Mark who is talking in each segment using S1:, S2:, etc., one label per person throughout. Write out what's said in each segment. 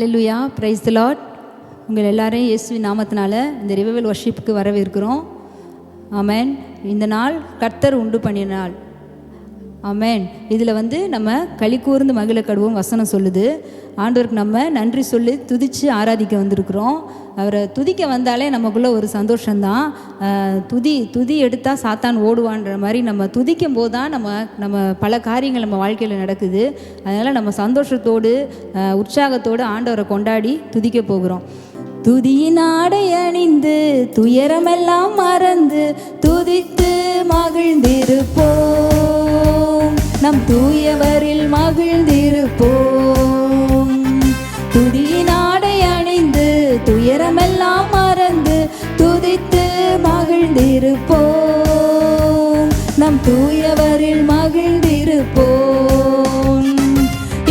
S1: Hallelujah, praise the Lord. உங்கள் எல்லாரையும் இயேசுவின் நாமத்தினால இந்த ரிவைவல் வர்ஷிப்புக்கு வரவேற்கிறோம். ஆமென். இந்த நாள் கர்த்தர் உண்டு பண்ணின நாள். ஆமென். இதில் நம்ம களி கூர்ந்து மகிழ கடுவோம் வசனம் சொல்லுது. ஆண்டவருக்கு நம்ம நன்றி சொல்லி துதித்து ஆராதிக்க வந்திருக்கிறோம். அவரை துதிக்க வந்தாலே நமக்குள்ளே ஒரு சந்தோஷந்தான். துதி எடுத்தால் சாத்தான் ஓடுவான்ற மாதிரி நம்ம துதிக்கும் போது தான் நம்ம பல காரியங்கள் நம்ம வாழ்க்கையில் நடக்குது. அதனால் நம்ம சந்தோஷத்தோடு உற்சாகத்தோடு ஆண்டவரை கொண்டாடி துதிக்க போகிறோம். துதியின் ஆடை அணிந்து துயரமெல்லாம் மறந்து துதித்து மகிழ்ந்திருப்போம், நம் தூயவரில் மகிழ்ந்திருப்போம். துதியின் ஆடை அணிந்து துயரமெல்லாம் மறந்து துதித்து மகிழ்ந்திருப்போம், நம் தூயவரில் மகிழ்ந்திருப்போம்.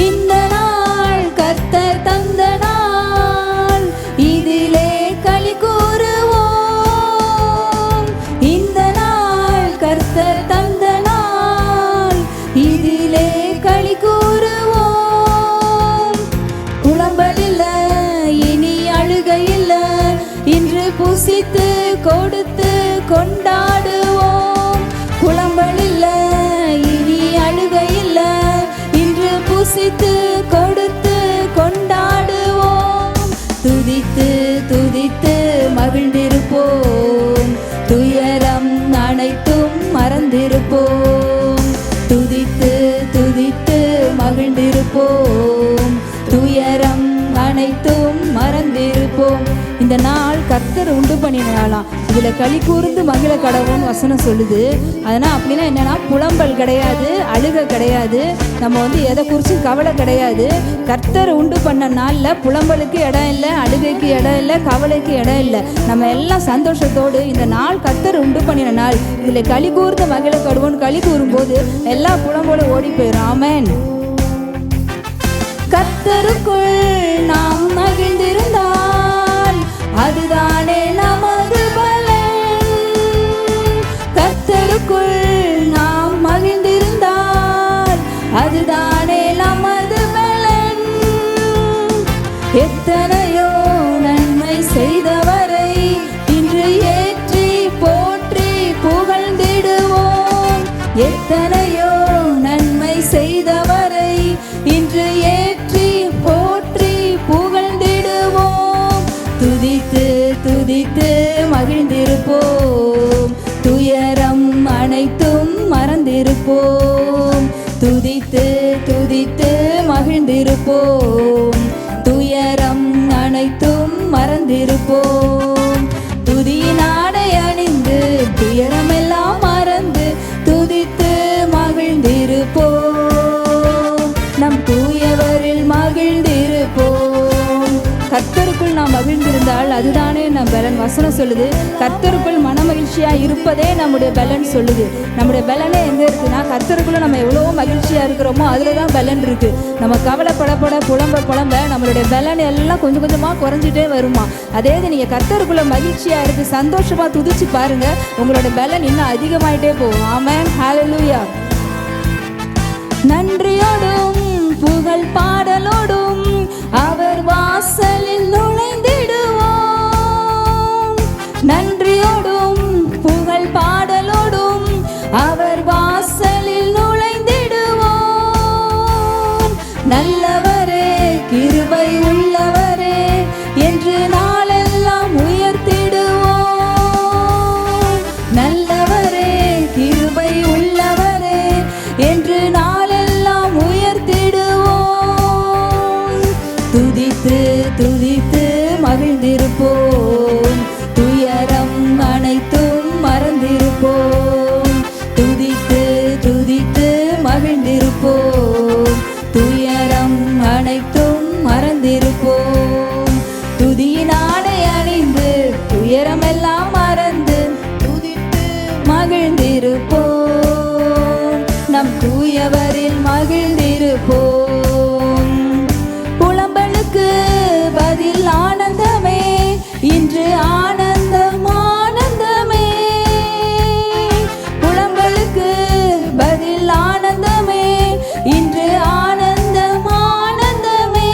S1: இந்த நாள் கர்த்தர் தந்த நாள், இதிலே களி கூறுவோம். இந்த நாள் கர்த்தர் தந்த நாள், இதிலே களி கூறுவோம். புலம்பல் இல்லை, இனி அழுகை இல்லை, இன்று புசித்து கொடுத்து கொண்டாடுவோம். புலம்பல் இல்லை, இனி அழுகை இல்லை, இன்று புசித்து கொடுத்து கொண்டாடுவோம். துதித்து துதித்து மகிழ்ந்திருப்போம், துயரம் அனைத்தும் மறந்திருப்போம். துதித்து துதித்து மகிழ்ந்திருப்போம், துயரம் அனைத்தும் மறந்திருப்போம். இந்த நாள் கர்த்தர் உண்டு பண்ணினாலாம். இதில் களி கூர்ந்து மகிழ கடவுள்னு வசனம் சொல்லுது. அதனால் அப்படின்னா என்னென்னா, புலம்பல் கிடையாது, அழுகை கிடையாது, நம்ம எதை குறிச்சும் கவலை கிடையாது. கர்த்தர் உண்டு பண்ண நாளில் புலம்பலுக்கு இடம் இல்லை, அழுகைக்கு இடம் இல்லை, கவலைக்கு இடம் இல்லை. நம்ம எல்லாம் சந்தோஷத்தோடு இந்த நாள் கர்த்தர் உண்டு பண்ணின நாள், இதில் களி கூர்ந்து மகிழ கடவுள்னு களி கூறும்போது எல்லா புலம்போடு ஓடி போயிடும். ஆமென். கர்த்தருக்குள் நாம் மகிழ்ந்திருந்தால் அதுதானே நமது பலன். கர்த்தருக்குள் நாம் மகிழ்ந்திருந்தால் அதுதானே நமது பலன். எத்தனையோ நன்மை செய்தவரை இன்று ஏற்றி போற்றி புகழ்ந்திடுவோம். எத்தனையோ நன்மை செய்தவரை இன்று ஏற்றி போற்றி புகழ்ந்திடுவோம். துதித்து துதித்து மகிழ்ந்திருப்போம், துயரம் அனைத்தும் மறந்திருப்போம். துதித்து துதித்து மகிழ்ந்திருப்போம், துயரம் அனைத்தும் மறந்திருப்போம். துதியின் ஆடை அணிந்து துயரமெல்லாம் மறந்து துதித்து மகிழ்ந்திருப்போம், நம் தூயவரில் மகிழ்ந்திருப்போம். கர்த்தருக்குள் நாம் மகிழ்ந்திருந்தால் அதுதானே நம் பலன். வசனம் சொல்லுது, கர்த்தருக்குள் மன மகிழ்ச்சியாக இருப்பதே நம்முடைய பலன் சொல்லுது. நம்முடைய பலனே எங்கே இருக்குன்னா, கர்த்தருக்குள்ள நம்ம எவ்வளோ மகிழ்ச்சியாக இருக்கிறோமோ அதில் தான் பலன் இருக்குது. நம்ம கவலைப்படப்பட புலம்ப நம்மளுடைய பலன் எல்லாம் கொஞ்சம் கொஞ்சமாக குறைஞ்சிட்டே வருமா. அதே இது நீங்கள் கர்த்தருக்குள்ள மகிழ்ச்சியாக இருக்குது, சந்தோஷமாக துதிச்சு பாருங்கள், உங்களோட பலன் இன்னும் அதிகமாயிட்டே போகும். ஆமென். ஹல்லேலூயா. நன்றியோடும் புகழ் பாடலோடும் அவர் வாசலில் நுழைந்திடுவோம். நன்றியோடும் புகழ் பாடலோடும் அவர் வாசலில் நுழைந்திடுவோம். நல்லவரே, கிருபை உள்ளவரே என்று நாளெல்லாம் உயர்த்திடுவோம். நல்லவரே, கிருபை உள்ளவரே என்று நாளெல்லாம் உயர்த்திடுவோம். துதித்து துதித்து மகிழ்ந்திருப்போம், துயரம் அனைத்தும் மறந்திருப்போம். துதித்து துதித்து மகிழ்ந்திருப்போம், துயரம் அனைத்தும் மறந்திருப்போம். துதியின் ஆடை அணிந்து துயரமெல்லாம் மறந்து துதித்து மகிழ்ந்திருப்போம், நம் தூயவரில் மகிழ்ந்திருப்போம். புலம்பலுக்கு பதில் ஆனந்தமே, இன்று ஆனந்தம் ஆனந்தமே. புலம்பலுக்கு பதில் ஆனந்தமே, இன்று ஆனந்தம் ஆனந்தமே.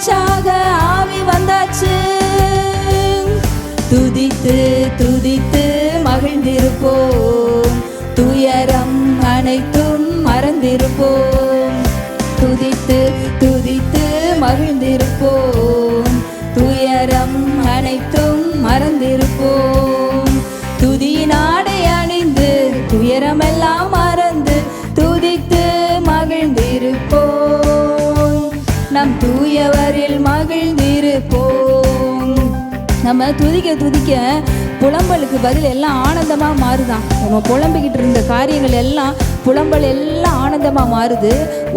S1: உற்சாக ஆவி வந்தாச்சு. துதித்து துதித்து மகிழ்ந்திருப்போம், துயரம் அனைத்தும் மறந்திருப்போம். துதித்து துதித்து மகிழ்ந்திருப்போம், துயரம் அனைத்தும் மறந்திருப்போம். துதியின் ஆடை அணிந்து துயரமெல்லாம் மறந்து துதித்து மகிழ்ந்திருப்போம், நம் தூயவரில் மகிழ்ந்திருப்போம். நம்ம துதிக்க துதிக்க புலம்பலுக்கு பதில் எல்லாம் ஆனந்தமாக மாறுதான். நம்ம புலம்பிக்கிட்டு இருந்த காரியங்கள் எல்லாம் புலம்பல் எல்லாம் ஆனந்தமாக மாறுது.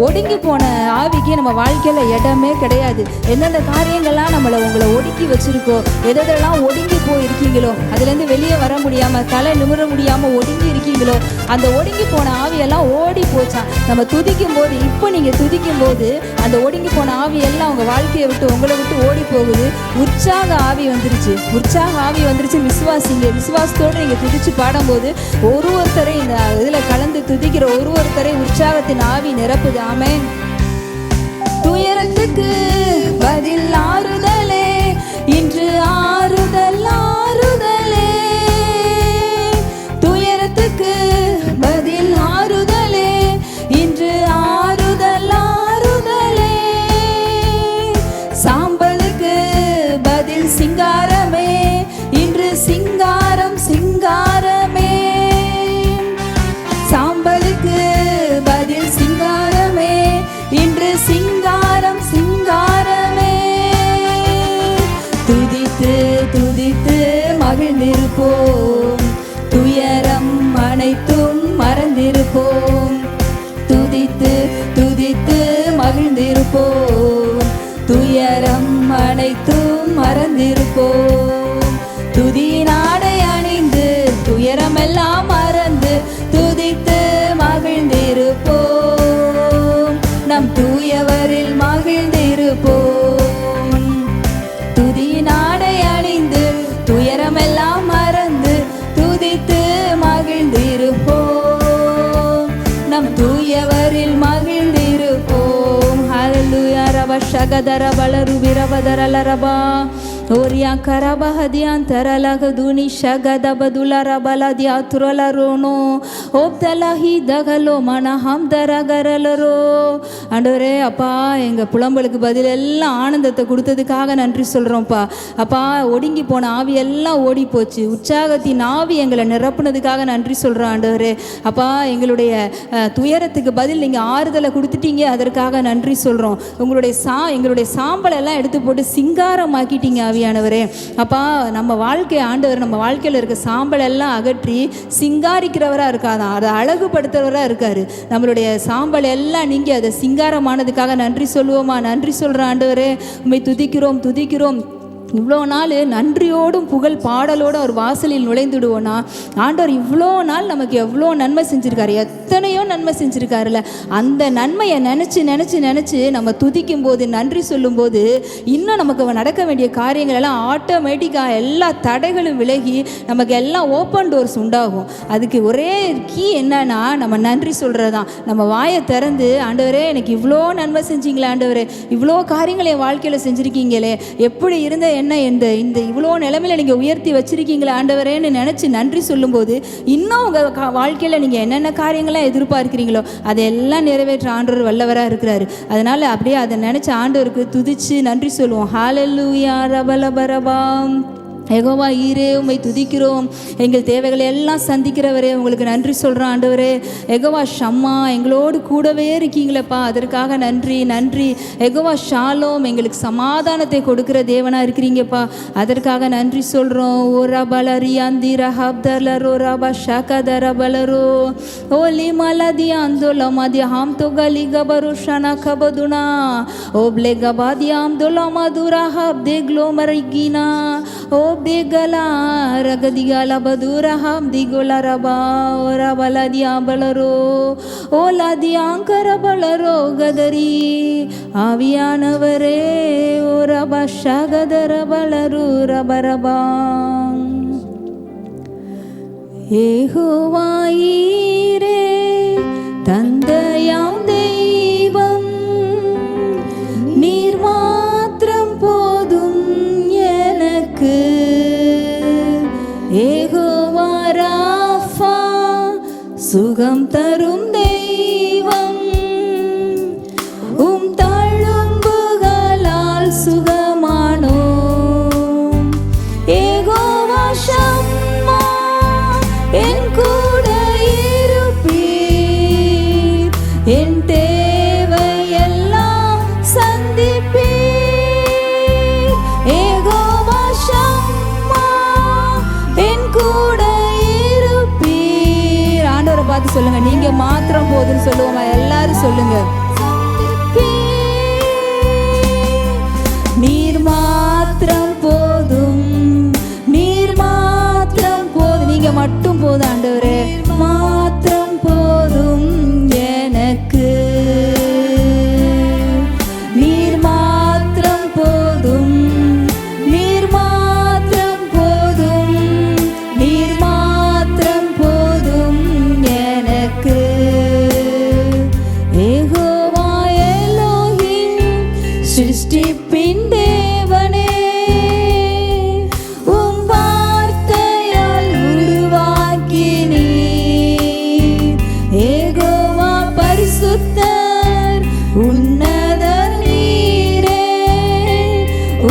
S1: ஒடுங்கி போன ஆவிக்கு நம்ம வாழ்க்கையில் இடமே கிடையாது. எந்தெந்த காரியங்கள்லாம் உங்களை ஒடுக்கி வச்சுருக்கோ, எதெல்லாம் ஒடுங்கி போயிருக்கீங்களோ, அதுலேருந்து வெளியே வர முடியாமல் தலை நிமிர முடியாமல் ஒடுங்கி இருக்கீங்களோ, அந்த ஒடுங்கி போன ஆவியெல்லாம் ஓடி போச்சான். நம்ம துதிக்கும் போது, இப்போ நீங்கள் துதிக்கும் போது அந்த ஒடுங்கி போன ஆவியெல்லாம் உங்கள் வாழ்க்கையை விட்டு உங்களை விட்டு ஓடி போகுது. உற்சாக ஆவி வந்துருச்சு, உற்சாக ஆவி வந்துருச்சு. விசுவாசத்தோடு நீங்கள் துதிச்சு பாடும்போது ஒருத்தரை இந்த இதில் கலந்து துதிக்கிற ஒருத்தரை உற்சாகத்தின் ஆவி நிரப்புது. ஆமென். துயரத்துக்கு பதில் ஆறுதலே, இன்று ஆறுதல் ஆறுதலே. துயரத்துக்கு பதில் ஆறுதலே, இன்று ஆறுதல் ஆறுதலே. சாம்பலுக்கு பதில் சிங்காரமே, இன்று சிங்காரம் சிங்காரமே. சாம்பலுக்கு பதில் சிங்காரமே, இன்று சிங்காரம் சிங்காரமே. துதித்து துதித்து மகிழ்ந்திருப்போம், துயரம் அனைத்தும் மறந்திருப்போம். துதித்து துதித்து மகிழ்ந்திருப்போம், துயரம் அனைத்தும் மறந்திருப்போம். துதியின் ஆடை அணிந்து துயரமெல்லாம் மறந்து துதித்து மகிழ்ந்திருப்போம், நம் தூயவரில் மகிழ்ந்திருப்போம். துதியின் ஆடை அணிந்து துயரமெல்லாம் மறந்து துதித்து மகிழ்ந்திருப்போம், நம் தூயவரில் மகிழ்ந்திருப்போம். ஹல்லேலூயா. ரப ஷகதர பலரு விரபதரலரபா ஓரியா கரபஹதியான் தரலகதுனி ஷகதபதுலர பலதியா துரலரோனோ ஓப்தலஹி தகலோ மனஹம் தரகரலரோ. ஆண்டவரே, அப்பா, எங்கள் புலம்பலுக்கு பதில் எல்லாம் ஆனந்தத்தை கொடுத்ததுக்காக நன்றி சொல்கிறோம்ப்பா. அப்பா, ஒடுங்கி போன ஆவி எல்லாம் ஓடி போச்சு. உற்சாகத்தின் ஆவி எங்களை நிரப்புனதுக்காக நன்றி சொல்கிறோம் ஆண்டவரே. அப்பா, எங்களுடைய துயரத்துக்கு பதில் நீங்கள் ஆறுதலை கொடுத்துட்டீங்க, அதற்காக நன்றி சொல்கிறோம். எங்களுடைய சாம்பலெல்லாம் எடுத்து போட்டு சிங்காரமாக்கிட்டீங்க ஆவியானவரே. அப்பா, நம்ம வாழ்க்கை ஆண்டவர் நம்ம வாழ்க்கையில் இருக்க சாம்பல் எல்லாம் அகற்றி சிங்காரிக்கிறவராக இருக்காதான், அதை அழகுபடுத்துறவராக இருக்காரு. நம்மளுடைய சாம்பல் எல்லாம் நீங்கி அதை சிங்காரமானதுக்காக நன்றி சொல்லுவோமா? நன்றி சொல்கிற ஆண்டவரே, உம்மை துதிக்கிறோம் துதிக்கிறோம். இவ்வளோ நாள் நன்றியோடும் புகழ் பாடலோடும் அவர் வாசலில் நுழைந்துடுவோன்னா, ஆண்டவர் இவ்வளோ நாள் நமக்கு எவ்வளோ நன்மை செஞ்சுருக்காரு, எத்தனையோ நன்மை செஞ்சுருக்காருல்ல. அந்த நன்மையை நினச்சி நினச்சி நினச்சி நம்ம துதிக்கும் போது, நன்றி சொல்லும்போது, இன்னும் நமக்கு நடக்க வேண்டிய காரியங்கள் எல்லாம் ஆட்டோமேட்டிக்காக எல்லா தடைகளும் விலகி நமக்கு எல்லாம் ஓப்பன் டோர்ஸ் உண்டாகும். அதுக்கு ஒரே கீ என்னன்னா, நம்ம நன்றி சொல்கிறது தான். நம்ம வாயை திறந்து, ஆண்டவரே எனக்கு இவ்வளோ நன்மை செஞ்சீங்களே, ஆண்டவரே இவ்வளோ காரியங்களை என் வாழ்க்கையில் செஞ்சுருக்கீங்களே, எப்படி இருந்த என்ன இந்த இவ்வளோ நிலைமையில நீங்கள் உயர்த்தி வச்சிருக்கீங்களே ஆண்டவரேன்னு நினச்சி நன்றி சொல்லும்போது, இன்னும் உங்கள் வாழ்க்கையில் நீங்கள் என்னென்ன காரியங்கள்லாம் எதிர்பார்க்குறீங்களோ அதையெல்லாம் நிறைவேற்ற ஆண்டவர் வல்லவராக இருக்கிறாரு. அதனால் அப்படியே அதை நினச்சி ஆண்டவருக்கு துதித்து நன்றி சொல்லுவோம். ஹல்லேலூயா. ரபலபரபாம். யெகோவா ஈரே, உம்மை துதிக்கிறோம். எங்கள் தேவைகளை எல்லாம் சந்திக்கிறவரே, உங்களுக்கு நன்றி சொல்கிறோம் ஆண்டவரே. யெகோவா ஷம்மா, எங்களோடு கூடவே இருக்கீங்களேப்பா, அதற்காக நன்றி நன்றி. யெகோவா ஷாலோம், எங்களுக்கு சமாதானத்தை கொடுக்குற தேவனாக இருக்கிறீங்கப்பா, அதற்காக நன்றி சொல்கிறோம். ஓ ரபலரி அந்தி ரஹப்தலரோ ரபா ஷகதர பலரோ ஓலி மலதி அந்தோல மதிய ஹாம் தொகலி கபரு ஷனா கபதுனா ஓப்லே கபாதியாம் தோல மதுரா ஹப் தேக்லோ மரிகினா ஓ begala ragadiyala badura ham digola raba ora baladia balaro ola diankara balaro gadari aviyanavare ora bashagadara balaru rabaraba. Jehovah ஈரே, தந்தையாம் தெய்வம், நீர் மாத்திரம் சுகம் தரும் தெய்வம், உம் தழும்புகளால் சுகமானோம். யெகோவா ஷம்மா, என் கூட இருப்பீர், என் தேவையெல்லாம் சந்திப்பீர். யெகோவா ஷம்மா, என் கூட இருப்பீர். ஆண்டவரை பார்த்து சொல்லுங்க, நீங்க மாத்திரம் போதுன்னு சொல்லுவோமா? எல்லாரும் சொல்லுங்க, நீர் மாத்திரம் போதும், நீர் மாத்திரம் போதும், நீங்க மட்டும் போதும் ஆண்டவரே, மாத்திரம் போதும் எனக்கு. நீர் மாத்திரம் போதும், நீர் மாத்திரம் போதும், நீர் மாத்திரம் போதும் எனக்கு. யெகோவா எலோஹிம், சிருஷ்டிப்பின் தேவனே, உம் வார்த்தையால் உருவாக்கினீர். யெகோவா பரிசுத்தர், உன்னதர் நீரே,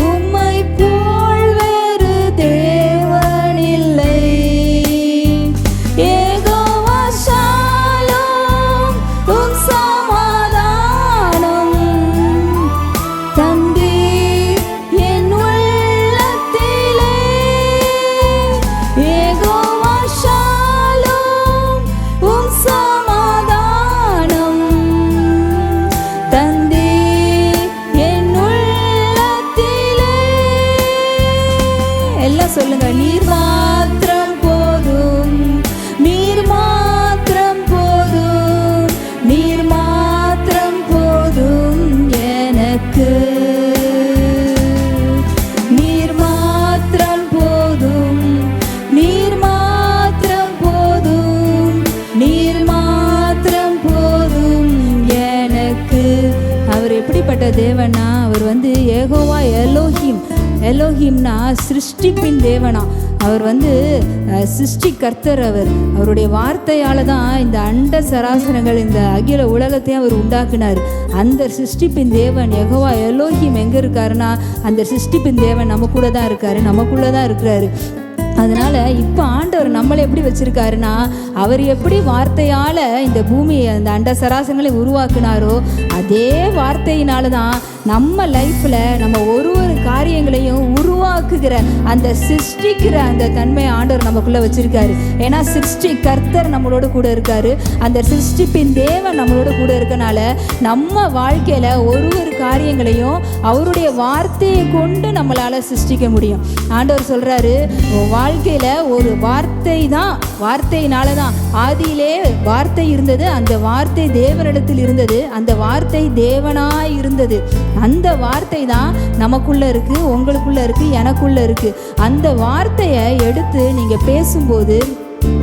S1: உம்மை போல் வேறு தேவனில்லை. யெகோவா ஷாலோம், உம் சமாதானம் தந்தீர் என் உள்ளத்திலே. யெகோவா ஷாலோம், உம் சமாதானம் தந்தீர் என் உள்ளத்திலே. எல்லாம் சொல்லுங்க, நீர் மாத்திரம் போதும், நீர் மாத்திரம் போதும், நீர் மாத்திரம் போதும் எனக்கு. நீர் மாத்திரம் போதும், நீர் மாத்திரம் போதும், நீர் மாத்திரம் போதும் எனக்கு. அவர் எப்படிப்பட்ட தேவனா? அவர் வந்து யெகோவா எலோஹிம். எலோஹிம்னா சிருஷ்டிப்பின் தேவனா. அவர் வந்து சிருஷ்டி கர்த்தர். அவருடைய வார்த்தையால் தான் இந்த அண்ட சராசரங்கள், இந்த அகில உலகத்தையும் அவர் உண்டாக்குனார். அந்த சிருஷ்டிப்பின் தேவன் யெகோவா எலோஹிம் எங்கே இருக்காருன்னா, அந்த சிருஷ்டிப்பின் தேவன் நம்ம கூட தான் இருக்காரு, நமக்குள்ளே தான் இருக்கிறாரு. அதனால் இப்போ ஆண்டவர் நம்மளை எப்படி வச்சுருக்காருன்னா, அவர் எப்படி வார்த்தையால் இந்த பூமியை, அந்த அண்ட சராசரங்களை உருவாக்குனாரோ, அதே வார்த்தையினால தான் நம்ம லைஃப்பில் நம்ம ஒரு காரியங்களையும் உருவாக்குகிற, அந்த சிருஷ்டிக்கிற அந்த தன்மை ஆண்டவர் நமக்குள்ளே வச்சுருக்காரு. ஏன்னா சிருஷ்டி கர்த்தர் நம்மளோட கூட இருக்காரு. அந்த சிருஷ்டிப்பின் தேவன் நம்மளோட கூட இருக்கனால நம்ம வாழ்க்கையில் ஒரு காரியங்களையும் அவருடைய வார்த்தையை கொண்டு நம்மளால் சிருஷ்டிக்க முடியும். ஆண்டவர் சொல்கிறாரு, வாழ்க்கையில் ஒரு வார்த்தை தான், வார்த்தையினால தான் ஆதியிலே வார்த்தை இருந்தது, அந்த வார்த்தை தேவனிடத்தில் இருந்தது, அந்த வார்த்தை தேவனாய் இருந்தது. அந்த வார்த்தை தான் நமக்குள்ள இருக்கு, உங்களுக்குள்ள இருக்கு, எனக்குள்ள இருக்கு. அந்த வார்த்தையை எடுத்து நீங்க பேசும்போது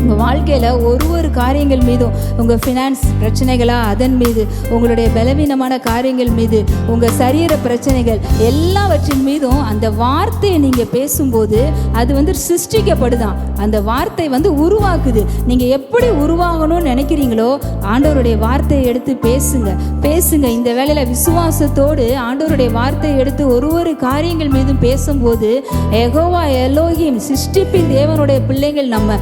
S1: உங்கள் வாழ்க்கையில் ஒரு காரியங்கள் மீதும், உங்கள் ஃபினான்ஸ் பிரச்சனைகளா அதன் மீது, உங்களுடைய பலவீனமான காரியங்கள் மீது, உங்கள் சரீர பிரச்சனைகள் எல்லாவற்றின் மீதும் அந்த வார்த்தையை நீங்கள் பேசும்போது அது வந்து சிருஷ்டிக்கப்படுதான். அந்த வார்த்தை வந்து உருவாக்குது. நீங்கள் எப்படி உருவாகணும்னு நினைக்கிறீங்களோ ஆண்டவருடைய வார்த்தையை எடுத்து பேசுங்க. இந்த வேளையில் விசுவாசத்தோடு ஆண்டவருடைய வார்த்தையை எடுத்து ஒரு காரியங்கள் மீதும் பேசும்போது யெகோவா எலோஹிம் சிருஷ்டிப்பின் தேவனுடைய பிள்ளைகள் நம்ம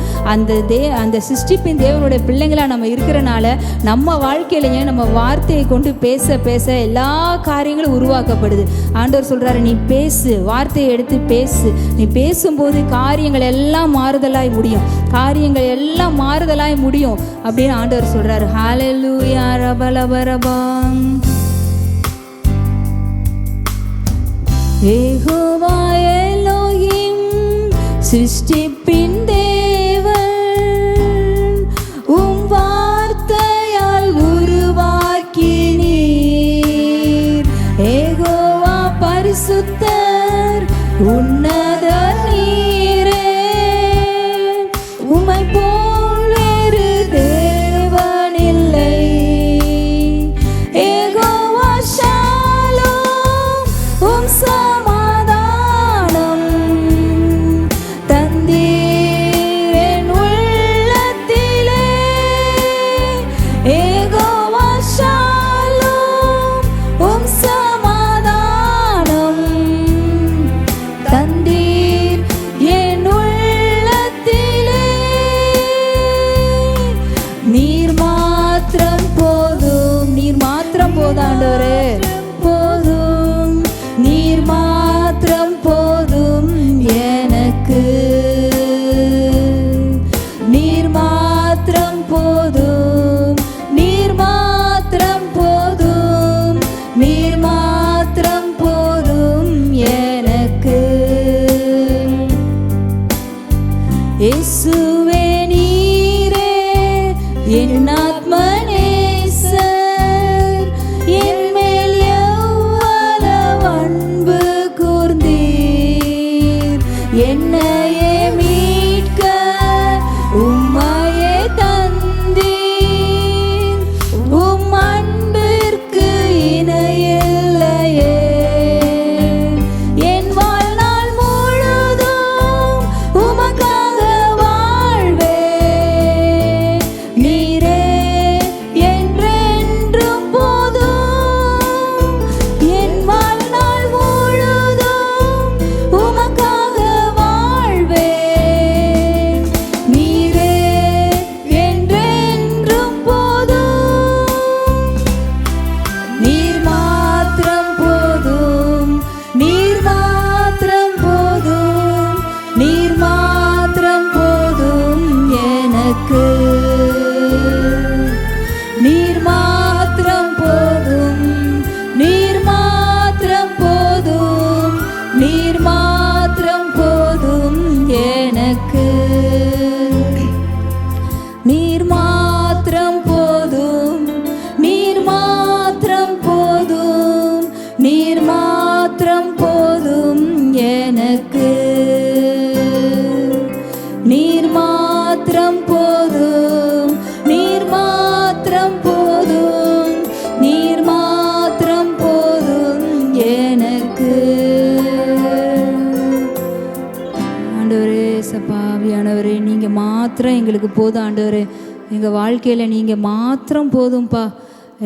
S1: அந்த சிருஷ்டிப்பின் தேவனுடைய பிள்ளைங்களா நம்ம இருக்கிறனால நம்ம வாழ்க்கையிலேயே நம்ம வார்த்தையை கொண்டு பேச எல்லா காரியங்களும் உருவாக்கப்படுது. ஆண்டவர் சொல்றாரு, நீ பேசு, வார்த்தையை எடுத்து பேசு. நீ பேசும்போது காரியங்கள் எல்லாம் மாறுதலாய் முடியும், காரியங்கள் எல்லாம் மாறுதலாய் முடியும் அப்படின்னு ஆண்டவர் சொல்றாரு. ஹல்லேலூயா ரபலபரபம். யெகோவா எலோஹிம் சிருஷ்டிப்பின் தேவன், உம் வார்த்தையால் உருவாக்கினீர். யெகோவா பரிசுத்தர், உன்னதர் நீரே, உம்மை போல் வேறு தேவனில்லை. யெகோவா ஷாலோம், உம் சமாதானம் தந்தீர் என் உள்ளத்திலே. போதும் ஆண்டவரே, போதும், நீர் மாத்திரம் போதும் எனக்கு, நீர் மாத்திரம் போதும், நீர் மாத்திரம் போதும், நீர் மாத்திரம் போதும் எனக்கு. இயேசுவே நீரே என் ஆத்ம நேசர், என் மேல் எவ்வளவு அன்பு கூர்ந்தீர், என்னையே மீட்க உம்மையே தந்தீர், உம் அன்பிற்கு இணையில்லையே. என் வாழ்நாள் முழுதும் உமக்காக வாழ்வேன், நீரே என்றென்றும் போதும். என் வாழ்நாள் முழுதும் உமக்காக வாழ்வேன், நீரே என்றென்றும் போதும். நீர் மாத்திரம் போதும், நீர் மாத்திரம் போதும், நீர் மாத்திரம் போதும் எனக்கு, நீர் மாத்திரம் போதும், நீர் மாத்திரம் போதும், நீர் மாத்திரம் போதும் எனக்கு, நீர் மாத்திரம் போதும், நீர் மாத்திரம் போதும், நீர் மாத்திரம் போதும் எனக்கு, நீர் மாத்திரம் போதும், நீர் மாத்திரம் போதும், நீர் மாத்திரம் போதும் எனக்கு. ஆண்டவரே சப்பாவியானவரே, நீங்கள் மாத்திரம் எங்களுக்கு போதும் ஆண்டவரே. எங்கள் வாழ்க்கையில் நீங்கள் மாத்திரம் போதும்ப்பா.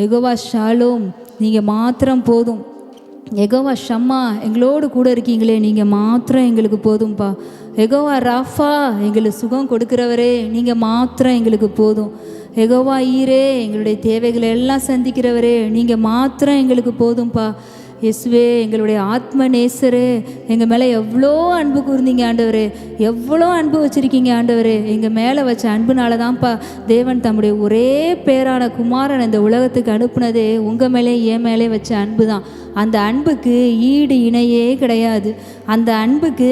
S1: யெகோவா ஷாலோம், நீங்கள் மாத்திரம் போதும். யெகோவா ஷம்மா, எங்களோடு கூட இருக்கீங்களே, நீங்கள் மாத்திரம் எங்களுக்கு போதும்ப்பா. யெகோவா ராஃபா, எங்களுக்கு சுகம் கொடுக்கிறவரே, நீங்கள் மாத்திரம் எங்களுக்கு போதும். யெகோவா ஈரே, எங்களுடைய தேவைகளை எல்லாம் சந்திக்கிறவரே, நீங்கள் மாத்திரம் எங்களுக்கு போதும்ப்பா. இயேசுவே, எங்களுடைய ஆத்ம நேசரே, எங்கள் மேலே எவ்வளோ அன்பு கூர்ந்தீங்க ஆண்டவரே, எவ்வளோ அன்பு வச்சுருக்கீங்க ஆண்டவரே. எங்கள் மேலே வச்ச அன்புனால தான்ப்பா தேவன் தம்முடைய ஒரே பேரான குமாரன் இந்த உலகத்துக்கு அனுப்புனதே உங்கள் மேலே என் மேலே வச்ச அன்பு தான். அந்த அன்புக்கு ஈடு இணையே கிடையாது. அந்த அன்புக்கு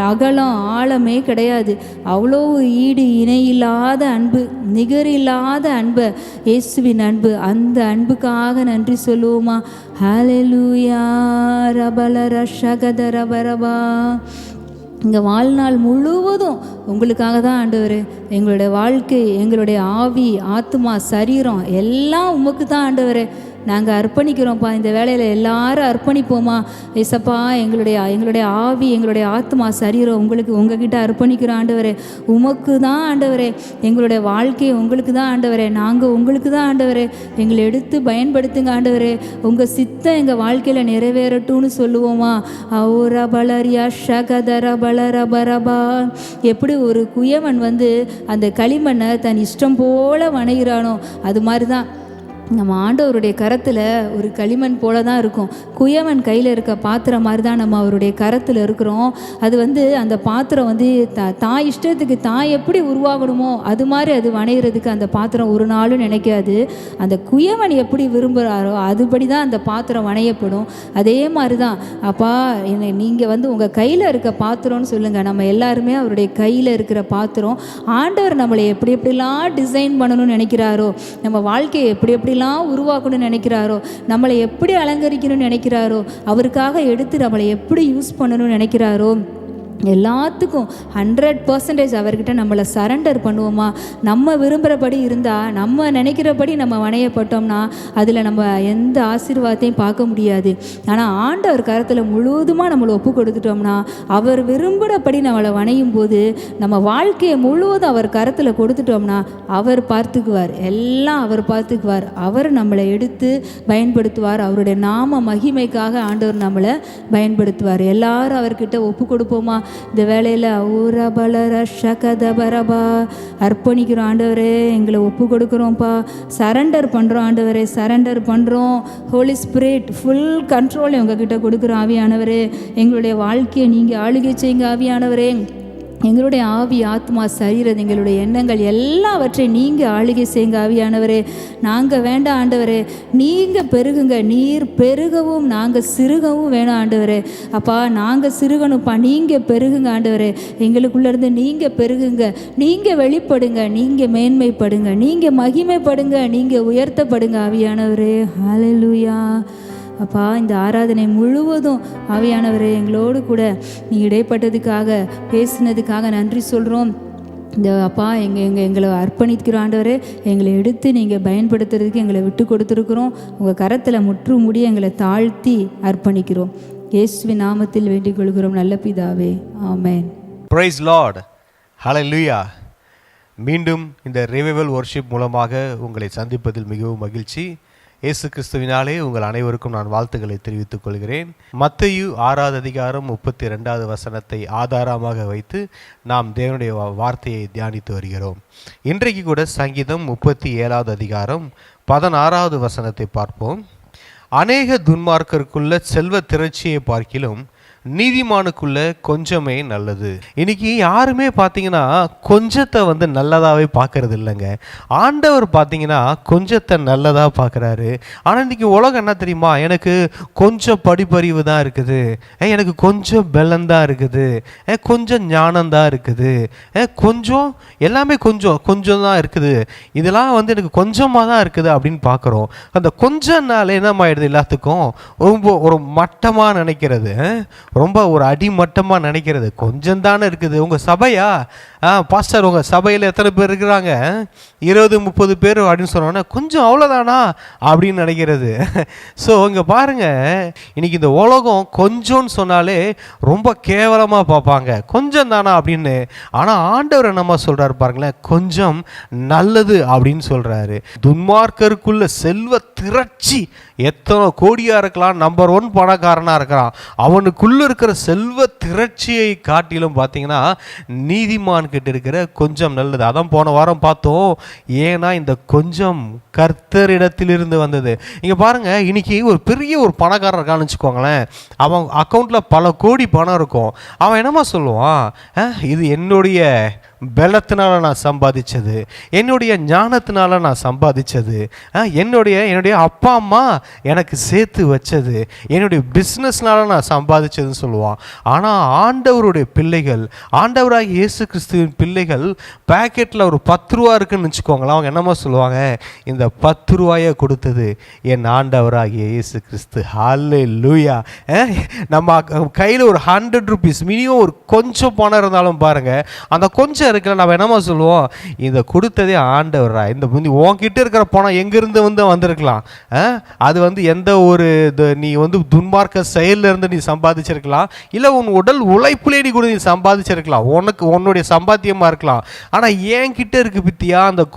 S1: அகலம் ஆழமே கிடையாது. அவ்வளோ ஈடு இணையில்லாத அன்பு, நிகரில்லாத அன்பு இயேசுவின் அன்பு. அந்த அன்புக்காக நன்றி சொல்லுவோமா? ஹல்லேலூயா ரபல ரஷகத ரபரபா. இங்கே வாழ்நாள் முழுவதும் உங்களுக்காக தான் ஆண்டவர். எங்களுடைய வாழ்க்கை, எங்களுடைய ஆவி, ஆத்மா, சரீரம் எல்லாம் உமக்கு தான் ஆண்டவர். நாங்கள் அர்ப்பணிக்கிறோம்ப்பா. இந்த வேலையில் எல்லாரும் அர்ப்பணிப்போமா? ஏசப்பா, எங்களுடைய ஆவி, எங்களுடைய ஆத்மா, சரீரம் உங்ககிட்ட அர்ப்பணிக்கிறோம் ஆண்டவரே. உமக்கு தான் ஆண்டவரே. எங்களுடைய வாழ்க்கையை உங்களுக்கு தான் ஆண்டவரே. நாங்கள் உங்களுக்கு தான் ஆண்டவரே. எங்களை எடுத்து பயன்படுத்துங்க ஆண்டவரே. உங்கள் சித்தம் எங்கள் வாழ்க்கையில் நிறைவேறட்டும்னு சொல்லுவோமா? அவுர பலரியா ஷகதர பலரபரபா. எப்படி ஒரு குயவன் அந்த களிமண்ணை தன் இஷ்டம் போல வணைகிறானோ, அது மாதிரி தான் நம்ம ஆண்டவருடைய கரத்தில் ஒரு களிமண் போல தான் இருக்கும். குயவன் கையில் இருக்க பாத்திரம் மாதிரி தான் நம்ம அவருடைய கரத்தில் இருக்கிறோம். அது அந்த பாத்திரம் தாய் இஷ்டத்துக்கு தாய் எப்படி உருவாகணுமோ அது மாதிரி அது வணைகிறதுக்கு அந்த பாத்திரம் ஒரு நாளும் நினைக்காது. அந்த குயவன் எப்படி விரும்புகிறாரோ அதுபடி தான் அந்த பாத்திரம் வணையப்படும். அதே மாதிரி தான் அப்பா, நீங்கள் உங்கள் கையில் இருக்க பாத்திரம்னு சொல்லுங்கள். நம்ம எல்லாருமே அவருடைய கையில் இருக்கிற பாத்திரம். ஆண்டவர் நம்மளை எப்படி எப்படிலாம் டிசைன் பண்ணணும்னு நினைக்கிறாரோ, நம்ம வாழ்க்கையை எப்படி எப்படிலாம் உருவாக்கணும்னு நினைக்கிறாரோ, நம்மளை எப்படி அலங்கரிக்கணும்னு நினைக்கிறாரோ, அவருக்காக எடுத்து நம்மளை எப்படி யூஸ் பண்ணணும்னு நினைக்கிறாரோ, எல்லாத்துக்கும் 100% அவர்கிட்ட நம்மளை சரண்டர் பண்ணுவோமா? நம்ம விரும்புகிறபடி இருந்தால், நம்ம நினைக்கிறபடி நம்ம வணையப்பட்டோம்னா அதில் நம்ம எந்த ஆசீர்வாதத்தையும் பார்க்க முடியாது. ஆனால் ஆண்டவர் கரத்தில் முழுவதுமாக நம்மளை ஒப்பு கொடுத்துட்டோம்னா, அவர் விரும்புகிறபடி நம்மளை வணையும் போது நம்ம வாழ்க்கையை முழுவதும் அவர் கரத்தில் கொடுத்துட்டோம்னா அவர் பார்த்துக்குவார். எல்லாம் அவர் பார்த்துக்குவார். அவர் நம்மளை எடுத்து பயன்படுத்துவார். அவருடைய நாம மகிமைக்காக ஆண்டவர் நம்மளை பயன்படுத்துவார். எல்லாரும் அவர்கிட்ட ஒப்பு கொடுப்போமா? இந்த வேலையில் ஊரபலர ஷகதபரபா அர்ப்பணிக்கிறோம் ஆண்டவரே, எங்களை ஒப்பு கொடுக்குறோம்ப்பா, சரண்டர் பண்ணுறோம் ஆண்டவரே, சரண்டர் பண்ணுறோம். ஹோலி ஸ்பிரிட் ஃபுல் கண்ட்ரோல் உங்ககிட்ட கொடுக்குறோம் ஆவியானவரே. எங்களுடைய வாழ்க்கையை நீங்கள் ஆளுகை செய்யுங்க ஆவியானவரே. எங்களுடைய ஆவி, ஆத்மா, சரீரம், எங்களுடைய எண்ணங்கள் எல்லாவற்றையும் நீங்கள் ஆளுகை செய்யுங்க ஆவியானவரே. நாங்கள் வேண்டாம் ஆண்டவரே, நீங்கள் பெருகுங்க. நீர் பெருகவும் நாங்கள் சிறுகவும் வேணும் ஆண்டவரே. அப்பா நாங்கள் சிறுகணும்ப்பா, நீங்கள் பெருகுங்க ஆண்டவரே. எங்களுக்குள்ளேருந்து நீங்கள் பெருகுங்க, நீங்கள் வெளிப்படுங்க, நீங்கள் மேன்மைப்படுங்க, நீங்கள் மகிமைப்படுங்க, நீங்கள் உயர்த்தப்படுங்க ஆவியானவரே. ஹல்லேலூயா. அப்பா இந்த ஆராதனை முழுவதும் ஆவியானவரே எங்களோடு கூட நீ இடைப்பட்டதுக்காக, பேசினதுக்காக நன்றி சொல்கிறோம். இந்த அப்பா எங்களை அர்ப்பணிக்கிறோம் ஆண்டவரே. எங்களை எடுத்து நீங்கள் பயன்படுத்துறதுக்கு எங்களை விட்டு கொடுத்துருக்குறோம். உங்கள் கரத்தில் முற்று முடி எங்களை தாழ்த்தி அர்ப்பணிக்கிறோம். இயேசுவின் நாமத்தில் வேண்டிக் கொள்கிறோம் நல்ல பிதாவே, ஆமென்.
S2: பிரைஸ் லார்ட், ஹல்லேலூயா. மீண்டும் இந்த ரிவைவல் வொர்ஷிப் மூலமாக உங்களை சந்திப்பதில் மிகவும் மகிழ்ச்சி. இயேசு கிறிஸ்துவினாலே உங்கள் அனைவருக்கும் நான் வாழ்த்துக்களை தெரிவித்துக் கொள்கிறேன். மத்தேயு 6வது அதிகாரம் 32வது வசனத்தை ஆதாரமாக வைத்து நாம் தேவனுடைய வார்த்தையை தியானித்து வருகிறோம். இன்றைக்கு கூட சங்கீதம் 37வது அதிகாரம் 16வது வசனத்தை பார்ப்போம். அநேக துன்மார்க்கருக்குள்ள செல்வ திரட்சியை பார்க்கிலும் நீதிமானுக்குள்ள கொஞ்சமே நல்லது. இன்னைக்கு யாருமே பார்த்தீங்கன்னா கொஞ்சத்தை நல்லதாகவே பார்க்கறது இல்லைங்க. ஆண்டவர் பார்த்தீங்கன்னா கொஞ்சத்தை நல்லதாக பார்க்குறாரு. ஆனால் இன்னைக்கு உலகம் என்ன தெரியுமா, எனக்கு கொஞ்சம் படிப்பறிவு தான் இருக்குது, எனக்கு கொஞ்சம் பலம் தான் இருக்குது, கொஞ்சம் ஞானம் தான் இருக்குது, கொஞ்சம் எல்லாமே கொஞ்சம் தான் இருக்குது, இதெல்லாம் எனக்கு கொஞ்சமாக தான் இருக்குது அப்படின்னு பார்க்குறோம். அந்த கொஞ்ச நாள் என்னமாயிடுது, எல்லாத்துக்கும் ரொம்ப ஒரு மட்டமாக நினைக்கிறது, ரொம்ப ஒரு அடிமட்டமாக நினைக்கிறது. கொஞ்சம் தானே இருக்குது. உங்கள் சபையா பாஸ்டர், உங்கள் சபையில் எத்தனை பேர் இருக்கிறாங்க? 20-30 பேர் அப்படின்னு சொன்னோன்னா கொஞ்சம் அவ்வளோதானா அப்படின்னு நினைக்கிறது. ஸோ இங்கே பாருங்கள், இன்றைக்கி இந்த உலகம் கொஞ்சம்னு சொன்னாலே ரொம்ப கேவலமாக பார்ப்பாங்க, கொஞ்சம் தானா அப்படின்னு. ஆனால் ஆண்டவர் என்னம்மா சொல்கிறாரு பாருங்களேன், கொஞ்சம் நல்லது அப்படின்னு சொல்கிறாரு. துன்மார்க்கருக்குள்ள செல்வ திரட்சி, எத்தனை கோடியாக இருக்கலாம், நம்பர் 1 பணக்காரனாக இருக்கிறான், அவனுக்குள்ளே இருக்கிற செல்வ திரட்சியை காட்டிலும் பார்த்தீங்கன்னா நீதிமான் கிட்ட இருக்கிற கொஞ்சம் நல்லது. அதான் போன வாரம் பார்த்தோம். ஏன்னா இந்த கொஞ்சம் கர்த்தரிடத்திலிருந்து வந்தது. இங்கே பாருங்க, இன்னைக்கு ஒரு பெரிய ஒரு பணக்காரர் இருக்கான்னு வச்சுக்கோங்களேன், அவன் அக்கௌண்ட்டில் பல கோடி பணம் இருக்கும். அவன் என்னமா சொல்லுவான், இது என்னுடைய பலத்தினால நான் சம்பாதிச்சது, என்னுடைய ஞானத்தினால நான் சம்பாதிச்சது, என்னுடைய அப்பா அம்மா எனக்கு சேர்த்து வச்சது, என்னுடைய பிஸ்னஸ்னால நான் சம்பாதிச்சதுன்னு சொல்லுவான். ஆனால் ஆண்டவருடைய பிள்ளைகள், ஆண்டவராக இயேசு கிறிஸ்துவின் பிள்ளைகள், பேக்கெட்டில் ஒரு 10 ரூபா இருக்குன்னு வச்சுக்கோங்களேன், அவங்க என்னமா சொல்லுவாங்க, இந்த 10 ரூபாயை கொடுத்தது என் ஆண்டவராகிய இயேசு கிறிஸ்து. ஹல்லேலூயா. நம்ம கையில் ஒரு 100 ரூபீஸ் மினிமம் ஒரு கொஞ்சம் பணம் இருந்தாலும் பாருங்க, அந்த கொஞ்சம் இருக்கல, நம்ம என்னமா சொல்லுவோம், இதை கொடுத்ததே ஆண்டவரா. இந்த உன்கிட்ட இருக்கிற பணம் எங்கிருந்து வந்திருக்கலாம், அது எந்த ஒரு நீ துன்மார்க்க செயல்ல இருந்து நீ சம்பாதிச்சிருக்கலாம், இல்லை உன் உடல் உழைப்புலே நீ கூட நீ சம்பாதிச்சிருக்கலாம், உன்னுடைய சம்பாத்தியமா இருக்கலாம். ஆனால் என்கிட்ட இருக்கு பித்தியா, அந்த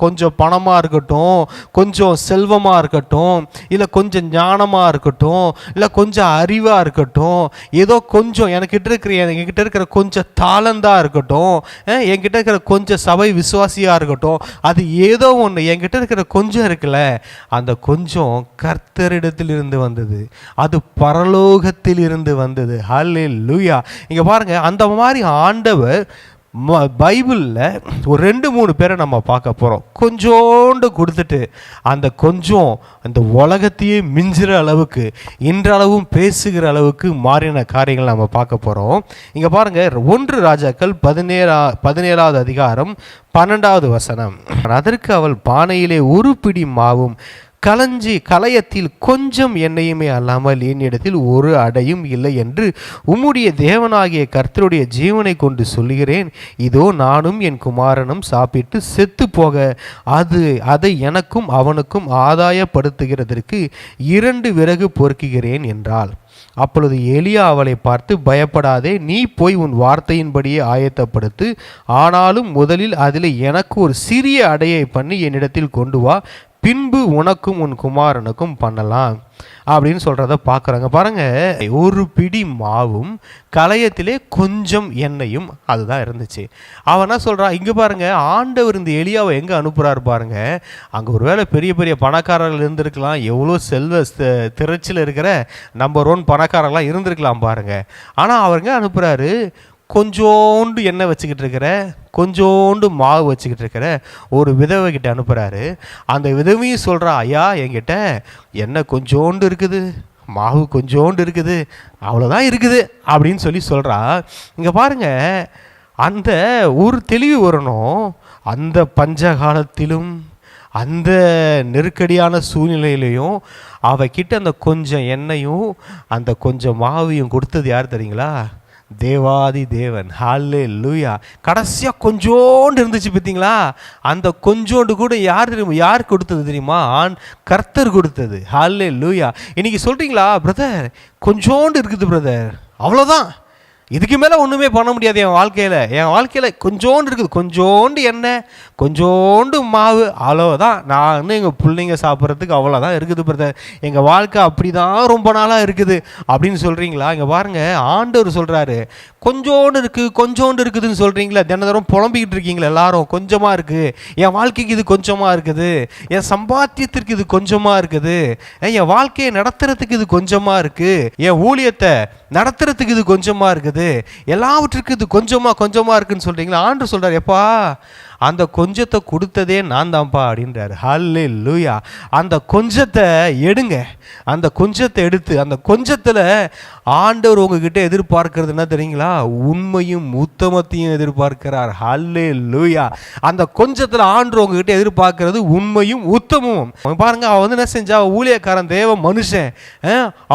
S2: கொஞ்சம் பணமா இருக்கட்டும், கொஞ்சம் செல்வமா இருக்கட்டும், இல்லை கொஞ்சம் ஞானமா இருக்கட்டும், இல்லை கொஞ்சம் அறிவா இருக்கட்டும், ஏதோ கொஞ்சம் என்கிட்ட இருக்கிற கொஞ்சம் தாளந்தா இருக்கட்டும், என்கிட்ட இருக்கிற கொஞ்சம் சபை விசுவாசியா இருக்கட்டும், அது ஏதோ ஒன்று என்கிட்ட இருக்கிற கொஞ்சம் இருக்குல்ல, அந்த கொஞ்சம் கர்த்தரிடத்தில் இருந்து வந்தது, அது பரலோகத்தில் இருந்து வந்தது. ஹல்லேலூயா. இங்க பாருங்க, அந்த மாதிரி ஆண்டவர் பைபிளில் ஒரு 2-3 பேரை நம்ம பார்க்க போகிறோம். கொஞ்சோண்டு கொடுத்துட்டு அந்த கொஞ்சம் அந்த உலகத்தையே மிஞ்சுற அளவுக்கு, இன்றளவும் பேசுகிற அளவுக்கு மாறின காரியங்கள் நம்ம பார்க்க போகிறோம். இங்கே பாருங்கள், 1 ராஜாக்கள் 17வது அதிகாரம் 12வது வசனம். அதற்கு அவள் பானையிலே ஒரு பிடி மாவும் கலயத்தில் கொஞ்சம் எண்ணெயுமே அல்லாமல் என்னிடத்தில் ஒரு அடையும் இல்லை என்று உம்முடைய தேவனாகிய கர்த்தருடைய ஜீவனை கொண்டு சொல்லுகிறேன். இதோ நானும் என் குமாரனும் சாப்பிட்டு செத்து போக அதை எனக்கும் அவனுக்கும் ஆதாயப்படுத்துகிறதற்கு 2 விறகு பொறுக்குகிறேன் என்றாள். அப்பொழுது எலியா அவளை பார்த்து, பயப்படாதே, நீ போய் உன் வார்த்தையின்படியே ஆயத்தப்படுத்து, ஆனாலும் முதலில் அதில் எனக்கு ஒரு சிறிய அடையை பண்ணி என்னிடத்தில் கொண்டு வா, பின்பு உனக்கும் உன் குமாரனுக்கும் பண்ணலாம் அப்படின்னு சொல்கிறத பார்க்குறாங்க. பாருங்கள், ஒரு பிடி மாவும் கலையத்திலே கொஞ்சம் எண்ணெயும் அதுதான் இருந்துச்சு. அவன் என்ன சொல்கிறான், இங்கே பாருங்கள், ஆண்டவர் இந்த எலியாவை எங்கே அனுப்புகிறாரு பாருங்கள். அங்கே ஒரு வேளை பெரிய பெரிய பணக்காரர்கள் இருந்திருக்கலாம், எவ்வளோ செல்வ திரைச்சில் இருக்கிற நம்பர் 1 பணக்காரர்கள்லாம் இருந்திருக்கலாம் பாருங்கள். ஆனால் அவருங்க அனுப்புகிறாரு, கொஞ்சோண்டு எண்ணெய் வச்சுக்கிட்டு இருக்கிற, கொஞ்சோண்டு மாவு வச்சுக்கிட்டு இருக்கிற ஒரு விதவை கிட்ட அனுப்புகிறாரு. அந்த விதவையும் சொல்கிறா, ஐயா என்கிட்ட எண்ணெய் கொஞ்சோண்டு இருக்குது, மாவு கொஞ்சோண்டு இருக்குது, அவ்வளோதான் இருக்குது அப்படின்னு சொல்கிறா. இங்கே பாருங்கள், அந்த ஒரு தெளிவு வரணும். அந்த பஞ்ச காலத்திலும் அந்த நெருக்கடியான சூழ்நிலையிலையும் அவகிட்ட அந்த கொஞ்சம் எண்ணெயும் அந்த கொஞ்சம் மாவையும் கொடுத்தது யார் தெரியுங்களா? தேவாதி தேவன். ஹல்லேலூயா. கடைசியாக கொஞ்சோண்டு இருந்துச்சு பார்த்தீங்களா? அந்த கொஞ்சோண்டு கூட யார் கொடுத்தது தெரியுமா? கர்த்தர் கொடுத்தது. ஹல்லேலூயா. இன்னைக்கு சொல்கிறீங்களா, பிரதர் கொஞ்சோண்டு இருக்குது பிரதர், அவ்வளோதான், இதுக்கு மேலே ஒன்றுமே பண்ண முடியாது என் வாழ்க்கையில் கொஞ்சோண்டு இருக்குது, கொஞ்சோண்டு எண்ணெய், கொஞ்சோண்டு மாவு, அவ்வளோதான், நான் எங்கள் பிள்ளைங்க சாப்பிட்றதுக்கு அவ்வளோதான் இருக்குது பிரதர், எங்கள் வாழ்க்கை அப்படி தான் ரொம்ப நாளாக இருக்குது அப்படின்னு சொல்கிறீங்களா? இங்கே பாருங்கள், ஆண்டவர் சொல்கிறாரு, கொஞ்சோண்டு இருக்குதுன்னு சொல்கிறீங்களா? தினந்தரம் புலம்பிக்கிட்டு இருக்கீங்களா எல்லாரும்? கொஞ்சமாக இருக்குது, என் வாழ்க்கைக்கு இது கொஞ்சமாக இருக்குது, என் சம்பாத்தியத்திற்கு இது கொஞ்சமாக இருக்குது, என் வாழ்க்கையை நடத்துறதுக்கு இது கொஞ்சமாக இருக்குது, என் ஊழியத்தை நடத்துறதுக்கு இது கொஞ்சமாக இருக்குது, எல்லாவற்றுக்கும் இது கொஞ்சமாக இருக்குன்னு சொல்கிறீங்களா? ஆண்டவர் சொல்கிறார், எப்பா அந்த கொஞ்சத்தை கொடுத்ததே நான் தான்ப்பா அப்படின்றாரு. ஹல்லேலூயா. அந்த கொஞ்சத்தை எடுங்க, அந்த கொஞ்சத்தை எடுத்து அந்த கொஞ்சத்தில் ஆண்டவர் உங்ககிட்ட எதிர்பார்க்கறது என்ன தெரியுங்களா? உண்மையும் உத்தமத்தையும் எதிர்பார்க்கிறார். ஹல்லேலூயா. அந்த கொஞ்சத்தில் ஆண்டவர் உங்ககிட்ட எதிர்பார்க்கறது உண்மையும் உத்தமும். பாருங்க, அவன் என்ன செஞ்சா, ஊழியக்காரன் தேவ மனுஷன்,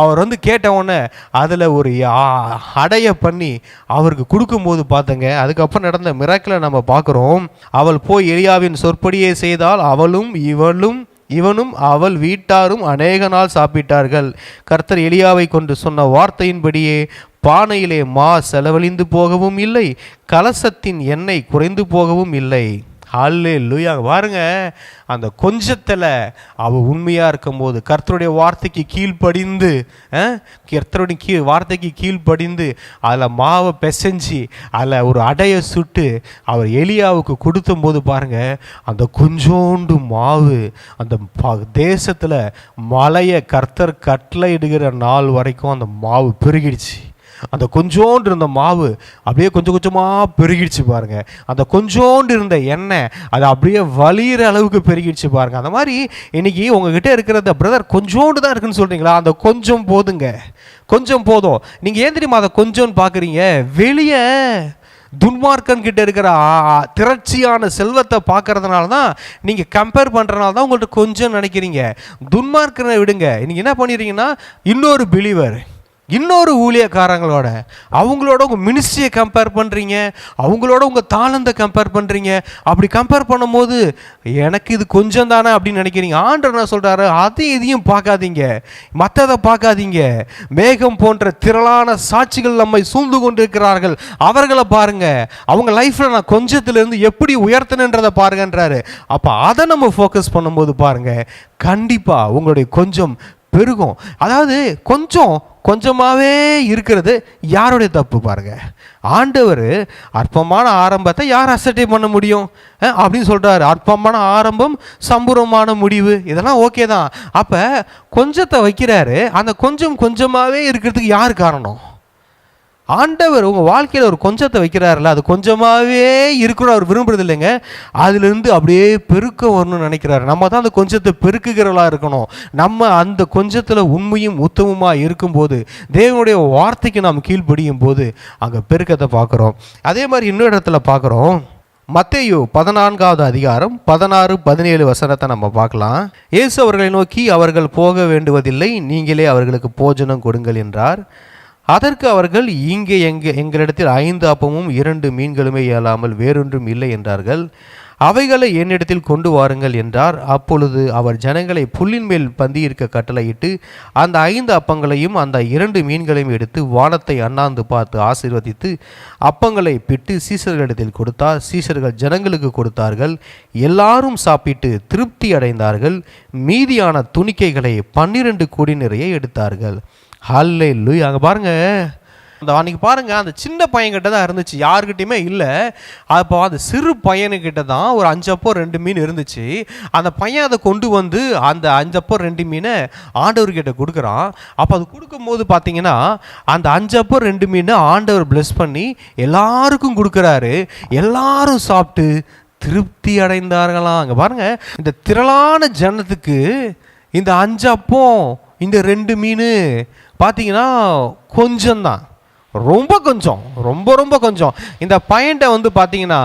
S2: அவர் கேட்ட உடனே அதில் ஒரு அடைய பண்ணி அவருக்கு கொடுக்கும்போது பார்த்தங்க, அதுக்கப்புறம் நடந்த மிராக்கிளை நம்ம பார்க்குறோம். அவள் போய் எலியாவின் சொற்படியே செய்தால் இவனும் அவள் வீட்டாரும் அநேக நாள் சாப்பிட்டார்கள். கர்த்தர் எலியாவை கொண்டு சொன்ன வார்த்தையின்படியே பானையிலே மா செலவழிந்து போகவும் இல்லை, கலசத்தின் எண்ணெய் குறைந்து போகவும் இல்லை. ஹல்லேலூயா. பாருங்க, அந்த கொஞ்சத்தில் அவள் உண்மையாக இருக்கும்போது, கர்த்தருடைய வார்த்தைக்கு கீழ்ப்படிந்து வார்த்தைக்கு கீழ்ப்படிந்து அதில் மாவை பிசைஞ்சி அதில் ஒரு அடையை சுட்டு அவர் எலியாவுக்கு கொடுத்தம்போது பாருங்க, அந்த கொஞ்சோண்டு மாவு அந்த தேசத்தில் மலையை கர்த்தர் கட்டளையிடுகிற நாள் வரைக்கும் அந்த மாவு பெருகிடுச்சு. அந்த கொஞ்சோண்டு இருந்த மாவு அப்படியே கொஞ்சம் கொஞ்சமாக பெருகிடுச்சு பாருங்க. அந்த கொஞ்சோண்டு இருந்த எண்ணெய் அது அப்படியே வலிகிற அளவுக்கு பெருகிடுச்சு பாருங்க. அந்த மாதிரி இன்னைக்கு உங்ககிட்ட இருக்கிறத, பிரதர் கொஞ்சோண்டு தான் இருக்குன்னு சொல்றீங்களா? அந்த கொஞ்சம் போதுங்க, கொஞ்சம் போதும். நீங்க ஏன் தெரியுமா அதை கொஞ்சம்னு பார்க்குறீங்க? வெளியே துன்மார்க்கன் கிட்ட இருக்கிற திரட்சியான செல்வத்தை பார்க்கறதுனால தான், நீங்கள் கம்பேர் பண்ணுறதுனால தான் உங்கள்கிட்ட கொஞ்சம் நினைக்கிறீங்க. துன்மார்க்கனை விடுங்க, நீங்கள் என்ன பண்ணிடுறீங்கன்னா, இன்னொரு பிலீவர், இன்னொரு ஊழியக்காரங்களோட அவங்களோட உங்கள் மினிஸ்ட்ரியை கம்பேர் பண்ணுறீங்க, அவங்களோட உங்கள் தாளந்தை கம்பேர் பண்ணுறீங்க. அப்படி கம்பேர் பண்ணும்போது எனக்கு இது கொஞ்சம் தானே அப்படின்னு நினைக்கிறீங்க. ஆண்டவர் என்ன சொல்கிறாரு, அதையும் இதையும் பார்க்காதீங்க, மற்றதை பார்க்காதீங்க. மேகம் போன்ற திரளான சாட்சிகள் நம்மை சூழ்ந்து கொண்டிருக்கிறார்கள், அவர்களை பாருங்க, அவங்க லைஃப்பில் நான் கொஞ்சத்திலிருந்து எப்படி உயர்த்தினன்றதை பாருங்கன்றாரு. அப்போ அதை நம்ம ஃபோக்கஸ் பண்ணும்போது பாருங்க, கண்டிப்பாக உங்களுடைய கொஞ்சம் பெருகும். அதாவது கொஞ்சமாகவே இருக்கிறது யாருடைய தப்பு பாருங்க? ஆண்டவர் அற்பமான ஆரம்பத்தை யார் அசட்டை பண்ண முடியும் அப்படின்னு சொல்கிறாரு. அற்பமான ஆரம்பம் சம்பூர்ணமான முடிவு, இதெல்லாம் ஓகே தான். அப்போ கொஞ்சத்தை வைக்கிறாரு, அந்த கொஞ்சமாகவே இருக்கிறதுக்கு யார் காரணம்? ஆண்டவர் உங்கள் வாழ்க்கையில் ஒரு கொஞ்சத்தை வைக்கிறாருல, அது கொஞ்சமாகவே இருக்கணும் அவர் விரும்புறது இல்லைங்க, அதுலேருந்து அப்படியே பெருக்க வரணும்னு நினைக்கிறாரு. நம்ம தான் அந்த கொஞ்சத்தை பெருக்குகிறவளாக இருக்கணும். நம்ம அந்த கொஞ்சத்தில் உண்மையும் உத்தமமாக இருக்கும்போது, தேவனுடைய வார்த்தைக்கு நாம் கீழ்ப்படியும் போது அங்கே பெருக்கத்தை பார்க்குறோம். அதே மாதிரி இன்னொரு இடத்துல பார்க்குறோம், மத்தேயு 14வது அதிகாரம் 16-17 வசனத்தை நம்ம பார்க்கலாம். இயேசு அவர்களை நோக்கி, அவர்கள் போக வேண்டுவதில்லை, நீங்களே அவர்களுக்கு போஜனம் கொடுங்கள் என்றார். அதற்கு அவர்கள், இங்கே எங்களிடத்தில் 5 அப்பமும் 2 மீன்களுமே இயலாமல் வேறொன்றும் இல்லை என்றார்கள். அவைகளை என்னிடத்தில் கொண்டு வாருங்கள் என்றார். அப்பொழுது அவர் ஜனங்களை புல்லின் மேல் பந்தியிருக்க கட்டளையிட்டு அந்த 5 அப்பங்களையும் அந்த 2 மீன்களையும் எடுத்து வானத்தை அண்ணாந்து பார்த்து ஆசீர்வதித்து அப்பங்களை பிட்டு சீஷர்களிடத்தில் கொடுத்தார். சீஷர்கள் ஜனங்களுக்கு கொடுத்தார்கள். எல்லாரும் சாப்பிட்டு திருப்தி அடைந்தார்கள். மீதியான துணிக்கைகளை 12 கூடை நிறைய எடுத்தார்கள். ஹல்லேலூயா. அங்கே பாருங்க, அன்றைக்கி பாருங்கள், அந்த சின்ன பையன்கிட்ட தான் இருந்துச்சு, யாருக்கிட்டையுமே இல்லை. அப்போ அந்த சிறு பையனுக்கிட்ட தான் ஒரு 5 அப்போ 2 மீன் இருந்துச்சு. அந்த பையன் அதை கொண்டு வந்து அந்த 5 அப்போ 2 மீனை ஆண்டவர்கிட்ட கொடுக்குறான். அப்போ அது கொடுக்கும்போது பார்த்தீங்கன்னா அந்த 5 அப்போ 2 மீனை ஆண்டவர் பிளெஸ் பண்ணி எல்லாருக்கும் கொடுக்குறாரு. எல்லாரும் சாப்பிட்டு திருப்தி அடைந்தார்களாம். அங்கே பாருங்கள், இந்த திரளான ஜனத்துக்கு இந்த 5 அப்போ இந்த 2 மீன் பார்த்தீங்கன்னா கொஞ்சம்தான், ரொம்ப கொஞ்சம், ரொம்ப ரொம்ப கொஞ்சம். இந்த பையன்கிட்ட வந்து பார்த்தீங்கன்னா,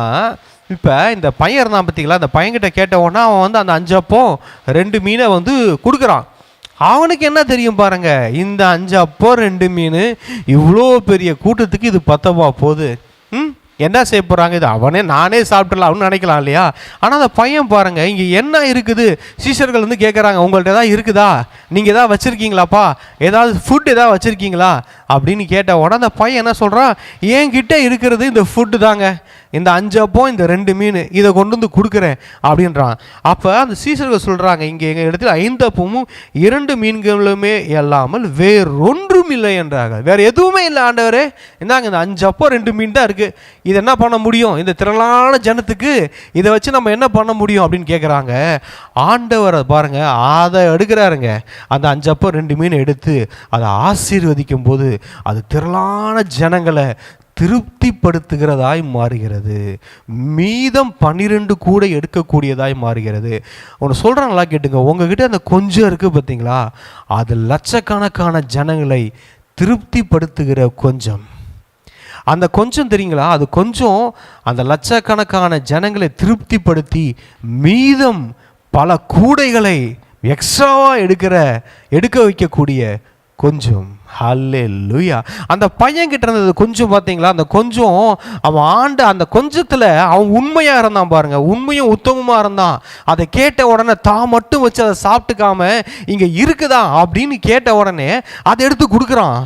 S2: இப்போ இந்த பையன் இருந்தான் பார்த்தீங்களா, அந்த பையன்கிட்ட கேட்ட உடனே அவன் வந்து அந்த 5 அப்போ 2 மீனை வந்து கொடுக்குறான். அவனுக்கு என்ன தெரியும் பாருங்க, இந்த 5 அப்போ 2 மீன் இவ்வளோ பெரிய கூட்டத்துக்கு இது பத்தவா போகுது, என்ன செய்ய போகிறாங்க, இது நானே சாப்பிட்றலாம் அப்படின்னு நினைக்கலாம் இல்லையா? ஆனால் அந்த பையன் பாருங்கள், இங்கே என்ன இருக்குது, சீஷர்கள் வந்து கேட்குறாங்க, உங்கள்கிட்ட ஏதாவது இருக்குதா, நீங்கள் எதாவது வச்சுருக்கீங்களாப்பா, ஏதாவது ஃபுட் ஏதாவது வச்சுருக்கீங்களா அப்படின்னு கேட்ட உடனே அந்த பையன் என்ன சொல்கிறான், என்கிட்ட இருக்கிறது இந்த ஃபுட்டு தாங்க, இந்த 5 அப்போ இந்த 2 மீன் இதை கொண்டு வந்து கொடுக்குறேன் அப்படின்றான். அப்போ அந்த சீஷர்கள் சொல்கிறாங்க, இங்கே எங்கள் இடத்துல 5 அப்பமும் 2 மீன்களுமே இல்லாமல் வேறொன்றும் இல்லை என்றார்கள். வேறு எதுவுமே இல்லை ஆண்டவரே, இந்தாங்க இந்த 5 அப்போ 2 மீன் தான் இருக்குது, இது என்ன பண்ண முடியும், இந்த திரளான ஜனத்துக்கு இதை வச்சு நம்ம என்ன பண்ண முடியும் அப்படின்னு கேட்குறாங்க. ஆண்டவரை பாருங்க, அதை எடுக்கிறாருங்க, அந்த 5 அப்போ 2 மீன் எடுத்து அதை ஆசீர்வதிக்கும் போது அது திரளான ஜனங்களை திருப்திப்படுத்துகிறதாய் மாறுகிறது. மீதம் 12 கூட எடுக்கக்கூடியதாய் மாறுகிறது. ஒன்று சொல்கிறேன், நல்லா கேட்டுங்க, உங்ககிட்ட அந்த கொஞ்சம் இருக்குது பார்த்தீங்களா, அது லட்சக்கணக்கான ஜனங்களை திருப்திப்படுத்துகிற கொஞ்சம். அந்த கொஞ்சம் தெரியுங்களா, அது கொஞ்சம் அந்த லட்சக்கணக்கான ஜனங்களை திருப்திப்படுத்தி மீதம் பல கூடைகளை எக்ஸ்ட்ராவாக எடுக்க வைக்கக்கூடிய கொஞ்சம். ஹல்லேலூயா. அந்த பையன்கிட்ட இருந்தது கொஞ்சம் பார்த்தீங்களா, அந்த கொஞ்சம் அவன் அந்த கொஞ்சத்தில் அவன் உண்மையாக இருந்தான் பாருங்க, உண்மையும் உத்தமமாக இருந்தான். அதை கேட்ட உடனே தான் மட்டும் வச்சு அதை சாப்பிட்டுக்காம இங்கே இருக்குதா அப்படின்னு கேட்ட உடனே அதை எடுத்து கொடுக்குறான்.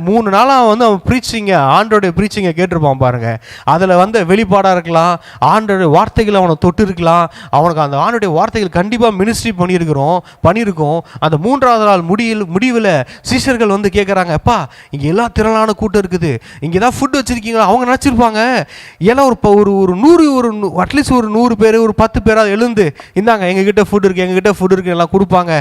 S2: 3 நாளாக வந்து அவன் ஆண்டோடைய ப்ரீச்சிங்கை கேட்டிருப்பான் பாருங்க. அதில் வந்து வெளிப்பாடாக இருக்கலாம், ஆண்டோடைய வார்த்தைகள் அவனை தொட்டு இருக்கலாம், அவனுக்கு அந்த ஆண்டோடைய வார்த்தைகள் கண்டிப்பாக மினிஸ்ட்ரி பண்ணியிருக்கோம். அந்த 3ஆவது நாள் முடிவில் சீஷர்கள் வந்து கேட்குறாங்க, அப்பா இங்கே எல்லா திரளான கூட்டம் இருக்குது, இங்கே ஏதாவது ஃபுட் வச்சுருக்கீங்களா? அவங்க நினச்சிருப்பாங்க எல்லாம் ஒரு 100 அட்லீஸ்ட் ஒரு 100 பேர், ஒரு 10 பேராக எழுந்து இந்தாங்க எங்ககிட்ட ஃபுட் இருக்குது எல்லாம் கொடுப்பாங்க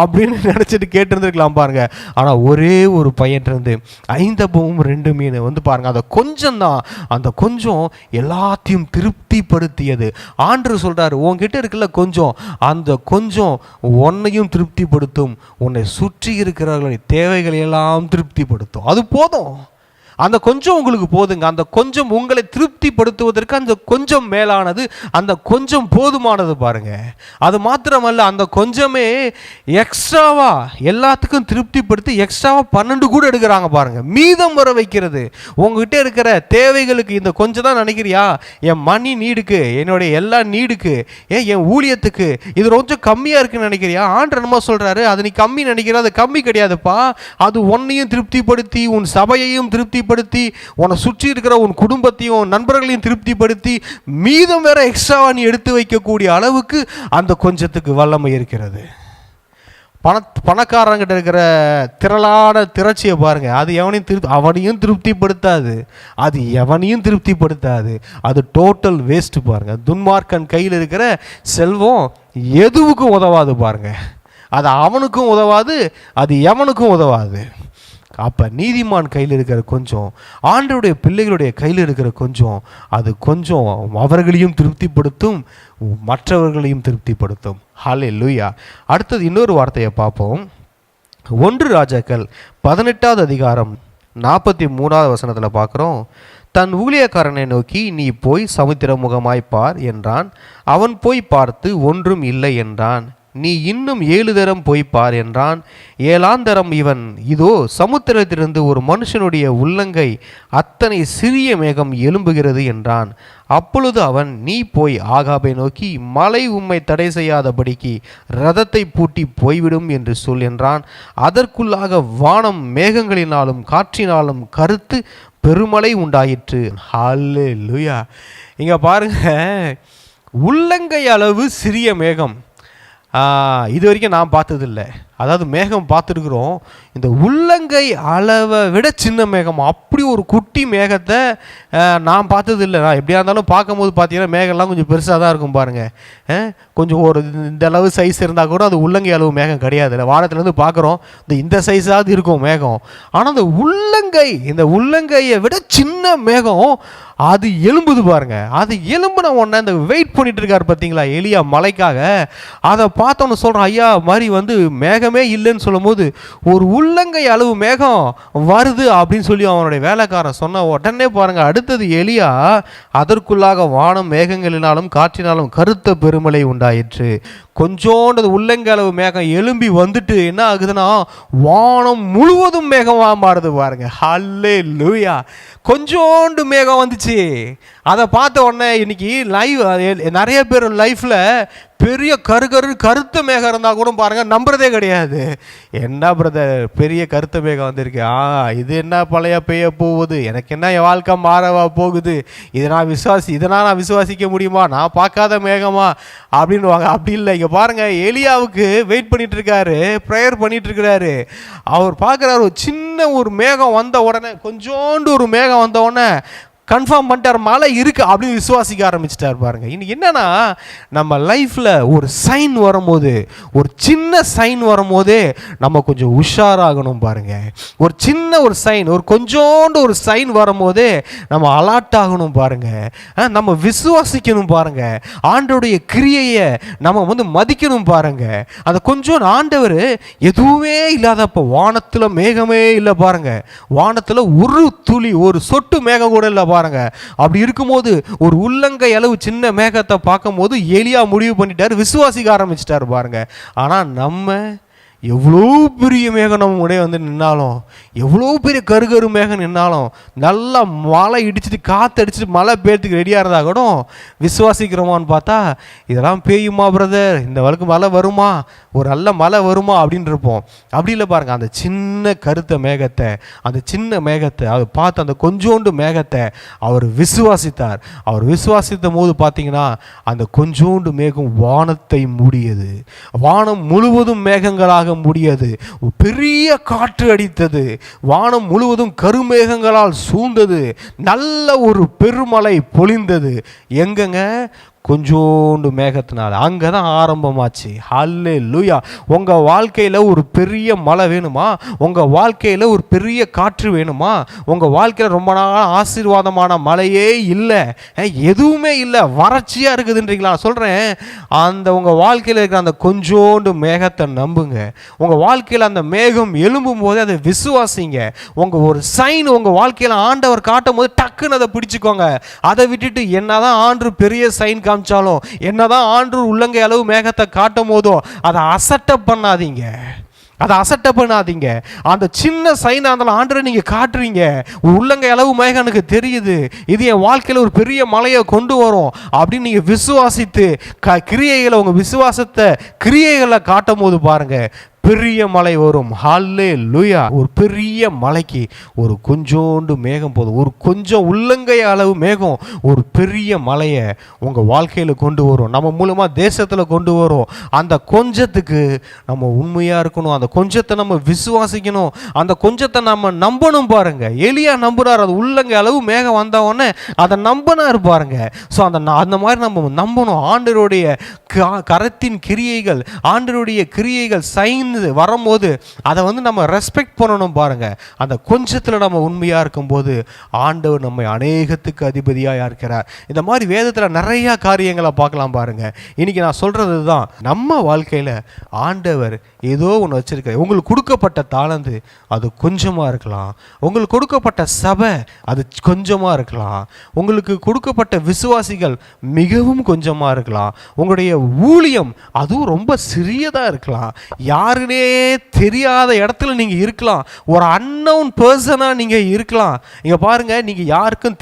S2: அப்படின்னு நினச்சிட்டு கேட்டுருந்துருக்கலாம் பாருங்க. ஆனால் ஒரே ஒரு பையன் 5 அப்பமும் 2 மீன் வந்து பாருங்க, அந்த கொஞ்சம் தான், அந்த கொஞ்சம் எல்லாத்தையும் திருப்திப்படுத்தியது. ஆண்டவர் சொல்றாரு, உன்கிட்ட இருக்குல்ல கொஞ்சம், அந்த கொஞ்சம் உன்னையும் திருப்திப்படுத்தும், உன்னை சுற்றி இருக்கிறவர்களின் தேவைகளை எல்லாம் திருப்திப்படுத்தும். அது போதும், அந்த கொஞ்சம் உங்களுக்கு போதுங்க. அந்த கொஞ்சம் உங்களை திருப்திப்படுத்துவதற்கு அந்த கொஞ்சம் மேலானது, அந்த கொஞ்சம் போதுமானது பாருங்க. அது மாத்திரமல்ல, அந்த கொஞ்சமே எக்ஸ்ட்ராவா எல்லாத்துக்கும் திருப்திப்படுத்தி எக்ஸ்ட்ராவா 12 கூட எடுக்கிறாங்க பாருங்க, மீதம் வர வைக்கிறது. உங்ககிட்ட இருக்கிற தேவைகளுக்கு இந்த கொஞ்சம் தான் நினைக்கிறியா, என் மணி நீடுக்கு, என்னுடைய எல்லா நீடுக்கு, என் ஊழியத்துக்கு இது கொஞ்சம் கம்மியா இருக்குன்னு நினைக்கிறியா? ஆண்டவர் என்னமோ சொல்றாரு, அது நீ கம்மி நினைக்கிற, அது கம்மி கிடையாதுப்பா. அது உன்னையும் திருப்திப்படுத்தி, உன் சபையையும் திருப்திப்படுத்தி, உன்னை சுற்றி இருக்கிற உன் குடும்பத்தையும் நண்பர்களையும் திருப்திப்படுத்தி மீதம் வேற எக்ஸ்ட்ராவா நீ எடுத்து வைக்கக்கூடிய அளவுக்கு அந்த கொஞ்சத்துக்கு வல்லமை இருக்கிறது. பணக்காரங்கிட்ட இருக்கிற திரளான திரட்சியை பாருங்க, அது அவனையும் திருப்திப்படுத்தாது, அது எவனையும் திருப்திப்படுத்தாது, அது டோட்டல் வேஸ்ட் பாருங்க. துன்மார்க்கன் கையில் இருக்கிற செல்வம் எதுவுக்கும் உதவாது பாருங்க, அது அவனுக்கும் உதவாது, அது எவனுக்கும் உதவாது. அப்போ நீதிமான் கையில் இருக்கிற கொஞ்சம், ஆண்டவருடைய பிள்ளைகளுடைய கையில் இருக்கிற கொஞ்சம், அது கொஞ்சம் அவர்களையும் திருப்திப்படுத்தும், மற்றவர்களையும் திருப்திப்படுத்தும். ஹல்லேலூயா. அடுத்தது இன்னொரு வார்த்தையை பார்ப்போம். 1 ராஜாக்கள் 18வது அதிகாரம் 43வது வசனத்தில் பார்க்குறோம். தன் ஊழியக்காரனை நோக்கி, நீ போய் சமுத்திர முகமாய் பார் என்றான். அவன் போய் பார்த்து ஒன்றும் இல்லை என்றான். நீ இன்னும் 7 தரம் போய்ப்பார் என்றான். 7ஆம் தரம் இவன், இதோ சமுத்திரத்திலிருந்து ஒரு மனுஷனுடைய உள்ளங்கை அத்தனை சிறிய மேகம் எழும்புகிறது என்றான். அப்பொழுது அவன், நீ போய் ஆகாபை நோக்கி, மழை உம்மை தடை செய்யாதபடிக்கு ரதத்தை பூட்டி போய்விடும் என்று சொல் என்றான். அதற்குள்ளாக வானம் மேகங்களினாலும் காற்றினாலும் கருத்து பெருமழை உண்டாயிற்று. ஹல்லேலூயா. இங்க பாருங்க, உள்ளங்கை அளவு சிறிய மேகம் இது வரைக்கும் நான் பார்த்ததில்லை. அதாவது மேகம் பார்த்துருக்குறோம், இந்த உள்ளங்கை அளவை விட சின்ன மேகம், அப்படி ஒரு குட்டி மேகத்தை நான் பார்த்ததில்லை. நான் எப்படியா இருந்தாலும் பார்க்கும்போது பார்த்தீங்கன்னா மேகம்லாம் கொஞ்சம் பெருசாக தான் இருக்கும் பாருங்கள். கொஞ்சம் ஒரு இந்த அளவு சைஸ் இருந்தால் கூட அது உள்ளங்கை அளவு மேகம் கிடையாது. இல்லை, வானத்துலேருந்து பார்க்குறோம் இந்த சைஸாவது இருக்கும் மேகம். ஆனால் இந்த உள்ளங்கையை விட சின்ன மேகம் அது எலும்புது பாருங்க. அது எலும்புன உடனே இந்த வெயிட் பண்ணிட்டு இருக்காரு பார்த்தீங்களா எலியா மலைக்காக. அதை பார்த்தோன்னு சொல்கிறோம், ஐயா மாதிரி மேகமே இல்லைன்னு சொல்லும் போது ஒரு உள்ளங்கை அளவு மேகம் வருது அப்படின்னு சொல்லி அவனுடைய வேலைக்காரன் சொன்ன உடனே பாருங்க, அடுத்தது எலியா, அதற்குள்ளாக வானம் மேகங்களினாலும் காற்றினாலும் கருத்த பெருமழை உண்டாயிற்று. கொஞ்சோண்டு உள்ளங்கை அளவு மேகம் எழும்பி வந்துட்டு என்ன ஆகுதுன்னா வானம் முழுவதும் மேகமாக மாறுது பாருங்க. ஹல்லேலூயா. கொஞ்சோண்டு மேகம் வந்துச்சு. அதை பார்த்த உடனே இன்னைக்கு நிறைய பேர் லைஃப்பில் பெரிய கருத்த மேகம் இருந்தால் கூட பாருங்க நம்புறதே கிடையாது. என்ன பிரதர் பெரிய கருத்த மேகம் வந்திருக்கு, இது என்ன பழைய பெய்ய போகுது, எனக்கு என்ன என் வாழ்க்கை மாறவா போகுது, இதனால் நான் விசுவாசிக்க முடியுமா, நான் பார்க்காத மேகமா அப்படின்னு வாங்க. அப்படி இல்லை. இங்கே பாருங்க, எலியாவுக்கு வெயிட் பண்ணிட்டு இருக்காரு, ப்ரேயர் பண்ணிட்டு இருக்கிறாரு. அவர் பார்க்குறாரு, ஒரு சின்ன ஒரு மேகம் வந்த உடனே, கொஞ்சோண்டு ஒரு மேகம் வந்த உடனே கன்ஃபார்ம் பண்ணிட்டார், மழை இருக்கு அப்படின்னு விசுவாசிக்க ஆரம்பிச்சிட்டார் பாருங்க. இன்னைக்கு என்னன்னா, நம்ம லைஃப்ல ஒரு சைன் வரும்போது, ஒரு சின்ன சைன் வரும்போதே நம்ம கொஞ்சம் உஷாராகணும் பாருங்க. ஒரு சின்ன ஒரு சைன், ஒரு கொஞ்சோண்டு ஒரு சைன் வரும்போதே நம்ம அலர்ட் ஆகணும் பாருங்க. நம்ம விசுவாசிக்கணும் பாருங்க. ஆண்டவருடைய கிரியையை நம்ம மதிக்கணும் பாருங்க. அந்த கொஞ்சம் ஆண்டவர் எதுவுமே இல்லாதப்ப, வானத்துல மேகமே இல்லை பாருங்க, வானத்துல ஒரு துளி ஒரு சொட்டு மேகம் கூட இல்லை பாருங்க. அப்படி இருக்கும்போது ஒரு உள்ளங்கை அளவு சின்ன மேகத்தை பார்க்கும் போது எலியா முடிவு பண்ணிட்டாரு, விசுவாசிக்க ஆரம்பிச்சிட்டாரு பாருங்க. ஆனா நம்ம எவ்வளோ பெரிய மேகம் நம்ம உடைய நின்னாலும், எவ்வளோ பெரிய கரு மேகம் நின்னாலும், நல்லா மழை இடிச்சிட்டு காற்று அடிச்சுட்டு மழை பெய்யறதுக்கு ரெடியாக இருந்தால் கூட விசுவாசிக்கிறோமான்னு பார்த்தா, இதெல்லாம் பெய்யுமா பிரதர், இந்த வழக்கு மழை வருமா, ஒரு நல்ல மழை வருமா அப்படின்னு இருப்போம். அப்படி இல்லை பாருங்க, அந்த சின்ன கருத்த மேகத்தை, அந்த சின்ன மேகத்தை அவர் பார்த்து, அந்த கொஞ்சோண்டு மேகத்தை அவர் விசுவாசித்தார். அவர் விசுவாசித்த போது பார்த்தீங்கன்னா அந்த கொஞ்சோண்டு மேகம் வானத்தை மூடியது. வானம் முழுவதும் மேகங்களாக முடியாது. பெரிய காற்று அடித்தது, வானம் முழுவதும் கருமேகங்களால் சூழ்ந்தது, நல்ல ஒரு பெருமழை பொழிந்தது. எங்கங்க? கொஞ்சோண்டு மேகத்தினால. அங்கே தான் ஆரம்பமாச்சு. ஹல்லேலூயா. உங்கள் வாழ்க்கையில் ஒரு பெரிய மழை வேணுமா, உங்கள் வாழ்க்கையில் ஒரு பெரிய காற்று வேணுமா, உங்கள் வாழ்க்கையில் ரொம்ப நாள் ஆசீர்வாதமான மழையே இல்லை, எதுவுமே இல்லை, வறட்சியாக இருக்குதுன்றீங்களா? சொல்கிறேன், அந்த உங்கள் வாழ்க்கையில் இருக்கிற அந்த கொஞ்சோண்டு மேகத்தை நம்புங்க. உங்கள் வாழ்க்கையில் அந்த மேகம் எழும்பும் போது அதை விசுவாசிங்க. உங்கள் ஒரு சைன் உங்கள் வாழ்க்கையில் ஆண்டவர் காட்டும் போது டக்குன்னு அதை பிடிச்சிக்கோங்க. அதை விட்டுட்டு என்னதான் ஆண்டு பெரிய சைன் காமிச்சாலும், என்னதான் ஆண்டு உள்ளங்கை அளவு மேகத்தை காட்டும் போதோ அதை அசட்டப் பண்ணாதீங்க. அந்த சின்ன சைனா இருந்தாலும் ஆண்டரை நீங்க காட்டுறீங்க, உள்ளங்கை அளவு மேகம் எனக்கு தெரியுது, இது என் வாழ்க்கையில் ஒரு பெரிய மலையை கொண்டு வரும் அப்படின்னு நீங்க விசுவாசித்து கிரியைகளை, உங்க விசுவாசத்தை கிரியைகளை காட்டும் போது பாருங்க பெரிய மலை வரும். ஹல்லேலூயா. ஒரு பெரிய மலைக்கு ஒரு கொஞ்சோண்டு மேகம் போதும். ஒரு கொஞ்சம் உள்ளங்கை அளவு மேகம் ஒரு பெரிய மலையை உங்கள் வாழ்க்கையில் கொண்டு வரும், நம்ம மூலமாக தேசத்தில் கொண்டு வரும். அந்த கொஞ்சத்துக்கு நம்ம உண்மையாக இருக்கணும், அந்த கொஞ்சத்தை நம்ம விசுவாசிக்கணும், அந்த கொஞ்சத்தை நம்ம நம்பணும் பாருங்க. எலியா நம்புறார், அது உள்ளங்கை அளவு மேகம் வந்த உடனே அதை நம்பினார் பாருங்க. ஸோ அந்த மாதிரி நம்ம நம்பணும். ஆண்டவருடைய கரத்தின் கிரியைகள், ஆண்டவருடைய கிரியைகள், சைன் அப்படின்னு வரும்போது அதை நம்ம ரெஸ்பெக்ட் பண்ணணும் பாருங்கள். அந்த கொஞ்சத்தில் நம்ம உண்மையாக இருக்கும்போது ஆண்டவர் நம்மை அநேகத்துக்கு அதிபதியாக இருக்கிறார். இந்த மாதிரி வேதத்தில் நிறையா காரியங்களை பார்க்கலாம் பாருங்கள். இன்றைக்கி நான் சொல்கிறது தான், நம்ம வாழ்க்கையில் ஆண்டவர் ஏதோ ஒன்று வச்சுருக்காரு. உங்களுக்கு கொடுக்கப்பட்ட தாளந்து அது கொஞ்சமாக இருக்கலாம், உங்களுக்கு கொடுக்கப்பட்ட சபை அது கொஞ்சமாக இருக்கலாம், உங்களுக்கு கொடுக்கப்பட்ட விசுவாசிகள் மிகவும் கொஞ்சமாக இருக்கலாம், உங்களுடைய ஊழியம் அதுவும் ரொம்ப சிறியதாக இருக்கலாம், யாருனே தெரியாத இடத்துல நீங்கள் இருக்கலாம், ஒரு அன்னவுன் பர்சனாக நீங்கள் இருக்கலாம். இங்கே பாருங்கள், நீங்கள் யாருக்கும்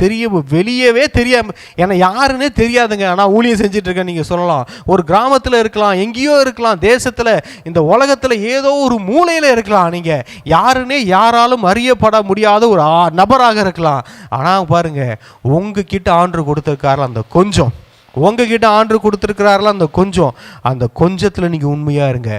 S2: வெளியவே தெரியாம, ஏன்னா யாருன்னே தெரியாதுங்க, ஆனால் ஊழியம் செஞ்சுட்டு இருக்க நீங்கள் சொல்லலாம். ஒரு கிராமத்தில் இருக்கலாம், எங்கேயோ இருக்கலாம், தேசத்தில் இந்த உலகத்தில் ஏதோ ஒரு மூலையில் இருக்கலாம், நீங்கள் யாருன்னே யாராலும் அறியப்பட முடியாத ஒரு நபராக இருக்கலாம். ஆனால் பாருங்க, உங்ககிட்ட ஆண்டவர் கொடுத்திருக்காரு அந்த கொஞ்சம், உங்ககிட்ட ஆண்டவர் கொடுத்துருக்கிறாரில்ல அந்த கொஞ்சத்தில் நீங்கள் உண்மையாக இருங்க.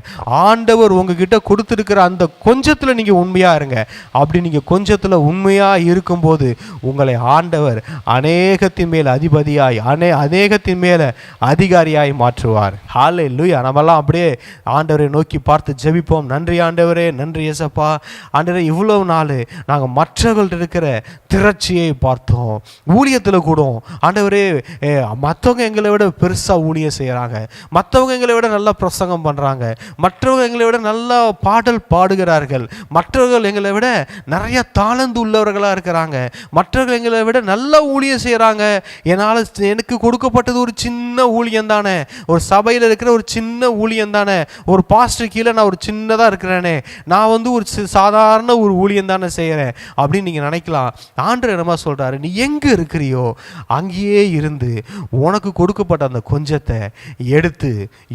S2: ஆண்டவர் உங்ககிட்ட கொடுத்துருக்கிற அந்த கொஞ்சத்தில் நீங்கள் உண்மையாக இருங்க. அப்படி நீங்கள் கொஞ்சத்தில் உண்மையாக இருக்கும்போது உங்களை ஆண்டவர் அநேகத்தின் மேல் அதிபதியாய் அநேகத்தின் மேலே அதிகாரியாய் மாற்றுவார். ஹல்லேலூயா. நம்மெல்லாம் அப்படியே ஆண்டவரை நோக்கி பார்த்து ஜெபிப்போம். நன்றி ஆண்டவரே, நன்றி ஏசப்பா. ஆண்டவரே, இவ்வளவு நாள் நாங்கள் மற்றவர்கள் இருக்கிற திரட்சியை பார்த்தோம், ஊழியத்தில் கூட ஆண்டவரே மற்றவங்க எங்களை விட பெருசாக ஊழியம் செய்கிறாங்க, மற்றவங்க எங்களை விட நல்லா பிரசங்கம் பண்ணுறாங்க, மற்றவங்க எங்களை விட நல்லா பாடல் பாடுகிறார்கள், மற்றவர்கள் எங்களை விட நிறைய தாளந்து உள்ளவர்களாக இருக்கிறாங்க, மற்றவர்கள் எங்களை விட நல்லா ஊழியம் செய்கிறாங்க. என்னால் எனக்கு கொடுக்கப்பட்டது ஒரு சின்ன ஊழியம் தானே, ஒரு சபையில் இருக்கிற ஒரு சின்ன ஊழியம் தானே, ஒரு பாஸ்டர் கீழே நான் ஒரு சின்னதாக இருக்கிறேனே, நான் ஒரு சாதாரண ஒரு ஊழியம் தானே செய்கிறேன் அப்படின்னு நீங்கள் நினைக்கலாம். ஆண்டவர் என்னமா சொல்கிறாரு, நீ எங்கே இருக்கிறியோ அங்கேயே இருந்து உனக்கு கொடுக்கப்பட்ட அந்த கொஞ்சத்தை எடுத்து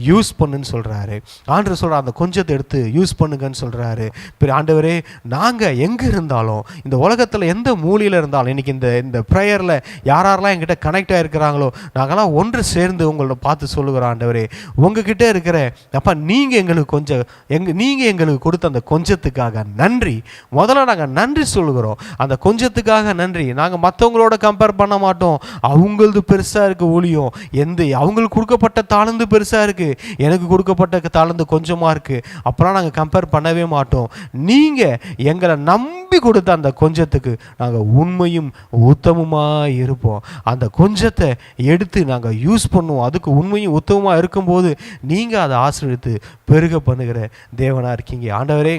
S2: யூஸ் பண்ணுன்னு சொல்கிறாரு. ஆண்டவர் சொல்கிறார், அந்த கொஞ்சத்தை எடுத்து யூஸ் பண்ணுங்கன்னு சொல்கிறாரு. பெரிய ஆண்டவரே, நாங்கள் எங்கே இருந்தாலும், இந்த உலகத்தில் எந்த மூலையில் இருந்தாலும், இன்றைக்கி இந்த ப்ரேயரில் யாரெல்லாம் என்கிட்ட கனெக்ட் ஆகிருக்கிறாங்களோ நாங்கள்லாம் ஒன்று சேர்ந்து உங்களை பார்த்து சொல்லுகிறோம், ஆண்டவரே உங்ககிட்ட இருக்கிற அப்பா நீங்கள் எங்களுக்கு கொடுத்த அந்த கொஞ்சத்துக்காக நன்றி. முதல்ல நாங்கள் நன்றி சொல்லுகிறோம், அந்த கொஞ்சத்துக்காக நன்றி. நாங்கள் மற்றவங்களோட கம்பேர் பண்ண மாட்டோம், அவங்களது பெருசாக இருக்குது ஊழியம், அவங்களுக்கு கொடுக்கப்பட்ட தாளந்து பெருசாக இருக்குது, எனக்கு கொடுக்கப்பட்ட தாளந்து கொஞ்சமாக இருக்குது, அப்புறம் நாங்கள் கம்பேர் பண்ணவே மாட்டோம். நீங்கள் எங்களை நம்பி கொடுத்த அந்த கொஞ்சத்துக்கு நாங்கள் உண்மையும் உத்தமமாக இருப்போம். அந்த கொஞ்சத்தை எடுத்து நாங்கள் யூஸ் பண்ணுவோம். அதுக்கு உண்மையும் உத்தமமாக இருக்கும்போது நீங்கள் அதை ஆசீர்வதித்து பெருக பண்ணுகிற தேவனாக இருக்கீங்க. ஆண்டவரே,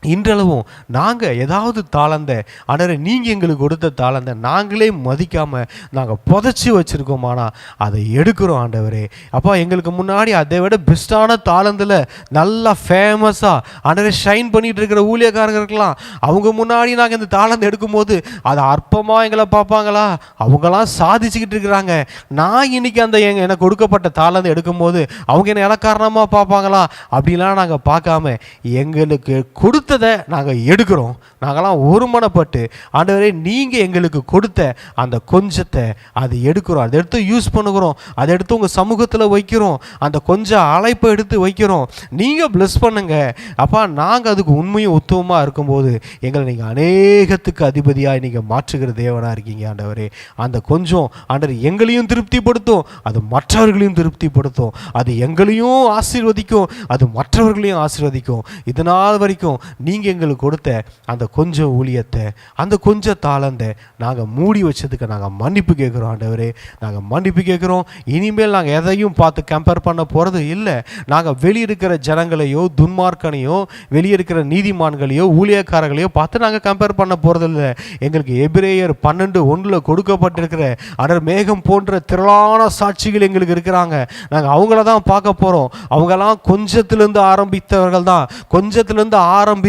S2: இன்றளவும் நாங்கள் ஏதாவது தாளந்தை ஆண்டவரே நீங்கள் எங்களுக்கு கொடுத்த தாளந்தை நாங்களே மதிக்காமல் நாங்கள் புதைச்சி வச்சுருக்கோமானா அதை எடுக்கிறோம் ஆண்டவரே. அப்பா, எங்களுக்கு முன்னாடி அதை விட பெஸ்ட்டான தாளந்தில் நல்லா ஃபேமஸாக ஆண்டவரே ஷைன் பண்ணிகிட்டு இருக்கிற ஊழியக்காரங்க இருக்கலாம், அவங்க முன்னாடி நாங்கள் இந்த தாளந்தை எடுக்கும்போது அதை அற்பமாக எங்களை பார்ப்பாங்களா? அவங்களாம் சாதிச்சுக்கிட்டு இருக்கிறாங்க. நான் இன்னைக்கு அந்த எனக்கு கொடுக்கப்பட்ட தாளந்தை எடுக்கும்போது அவங்க என்ன இலக்காரணமாக பார்ப்பாங்களா? அப்படிலாம் நாங்கள் பார்க்காம எங்களுக்கு கொடுத்த நாங்கள் எடுக்கிறோம். நாங்களாம் ஒருமனப்பட்டு ஆண்டவரே நீங்கள் எங்களுக்கு கொடுத்த அந்த கொஞ்சத்தை அதை எடுக்கிறோம், அதை எடுத்து யூஸ் பண்ணுகிறோம், அதை எடுத்து உங்கள் சமூகத்தில் வைக்கிறோம், அந்த கொஞ்சம் அழைப்பை எடுத்து வைக்கிறோம். நீங்கள் பிளஸ் பண்ணுங்க அப்பா. நாங்கள் அதுக்கு உண்மையும் உத்தமமாக இருக்கும்போது எங்களை நீங்கள் அநேகத்துக்கு அதிபதியாக நீங்கள் மாற்றுகிற தேவனாக இருக்கீங்க ஆண்டவரே. அந்த கொஞ்சம் ஆண்டவர் எங்களையும் திருப்திப்படுத்தும், அது மற்றவர்களையும் திருப்திப்படுத்தும், அது எங்களையும் ஆசீர்வதிக்கும், அது மற்றவர்களையும் ஆசீர்வதிக்கும். இதனால் வரைக்கும் நீங்கள் எங்களுக்கு கொடுத்த அந்த கொஞ்சம் ஊழியத்தை, அந்த கொஞ்சம் தாளந்தை நாங்கள் மூடி வச்சதுக்கு நாங்கள் மன்னிப்பு கேட்குறோம் ஆண்டவரே. நாங்கள் மன்னிப்பு கேட்குறோம். இனிமேல் நாங்கள் எதையும் பார்த்து கம்பேர் பண்ண போகிறது இல்லை. நாங்கள் வெளியிருக்கிற ஜனங்களையோ துன்மார்க்கனையோ வெளியிருக்கிற நீதிமான்களையோ ஊழியக்காரர்களையோ பார்த்து நாங்கள் கம்பேர் பண்ண போகிறது இல்லை. எங்களுக்கு எபிரேயர் 12:1 கொடுக்கப்பட்டிருக்கிற அடர் மேகம் போன்ற திரளான சாட்சிகள் எங்களுக்கு இருக்கிறாங்க. நாங்கள் அவங்கள தான் பார்க்க போகிறோம். அவங்கெல்லாம் கொஞ்சத்திலிருந்து ஆரம்பித்தவர்கள் தான். கொஞ்சத்திலிருந்து ஆரம்பித்து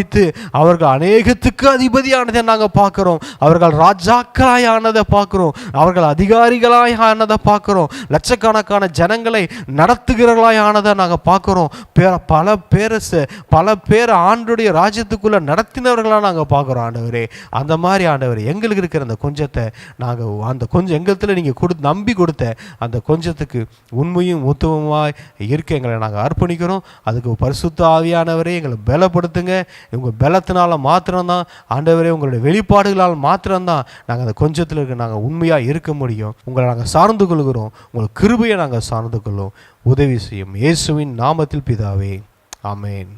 S2: அவர்கள் அநேகத்துக்கு அதிபதியானதை நாங்கள் பார்க்கிறோம். அவர்கள் ராஜாக்களாய் ஆனதை பார்க்கிறோம். அவர்கள் அதிகாரிகளாய் ஆனதை பார்க்கிறோம். லட்சக்கணக்கான ஜனங்களை நடத்துகிறவர்களாய் ஆனதை நாங்கள் பார்க்கிறோம். பல பேர் ஆண்டுடைய ராஜ்யத்துக்குள்ள நடத்தினவர்களாக நாங்கள் பார்க்கிறோம் ஆண்டவரே. அந்த மாதிரி ஆண்டவரே, எங்களுக்கு இருக்கிற அந்த கொஞ்சத்தை நாங்கள் அந்த கொஞ்சம் எங்களுக்கு நீங்கள் நம்பி கொடுத்த அந்த கொஞ்சத்துக்கு உண்மையும் உத்தமமாய் இருக்க எங்களை நாங்கள் அர்ப்பணிக்கிறோம். அதுக்கு பரிசுத்த ஆவியானவரே எங்களை பலப்படுத்துங்க. உங்கள் பலத்தினால மாத்திரம்தான் ஆண்டவரே, உங்களுடைய வெளிப்பாடுகளால் மாத்திரம்தான் நாங்கள் அந்த கொஞ்சத்தில் இருக்க நாங்கள் உண்மையாக இருக்க முடியும். உங்களை நாங்கள் சார்ந்து கொள்கிறோம். உங்கள் கிருபையை நாங்கள் சார்ந்து கொள்ளும். உதவி செய்யும். இயேசுவின் நாமத்தில் பிதாவே, ஆமென்.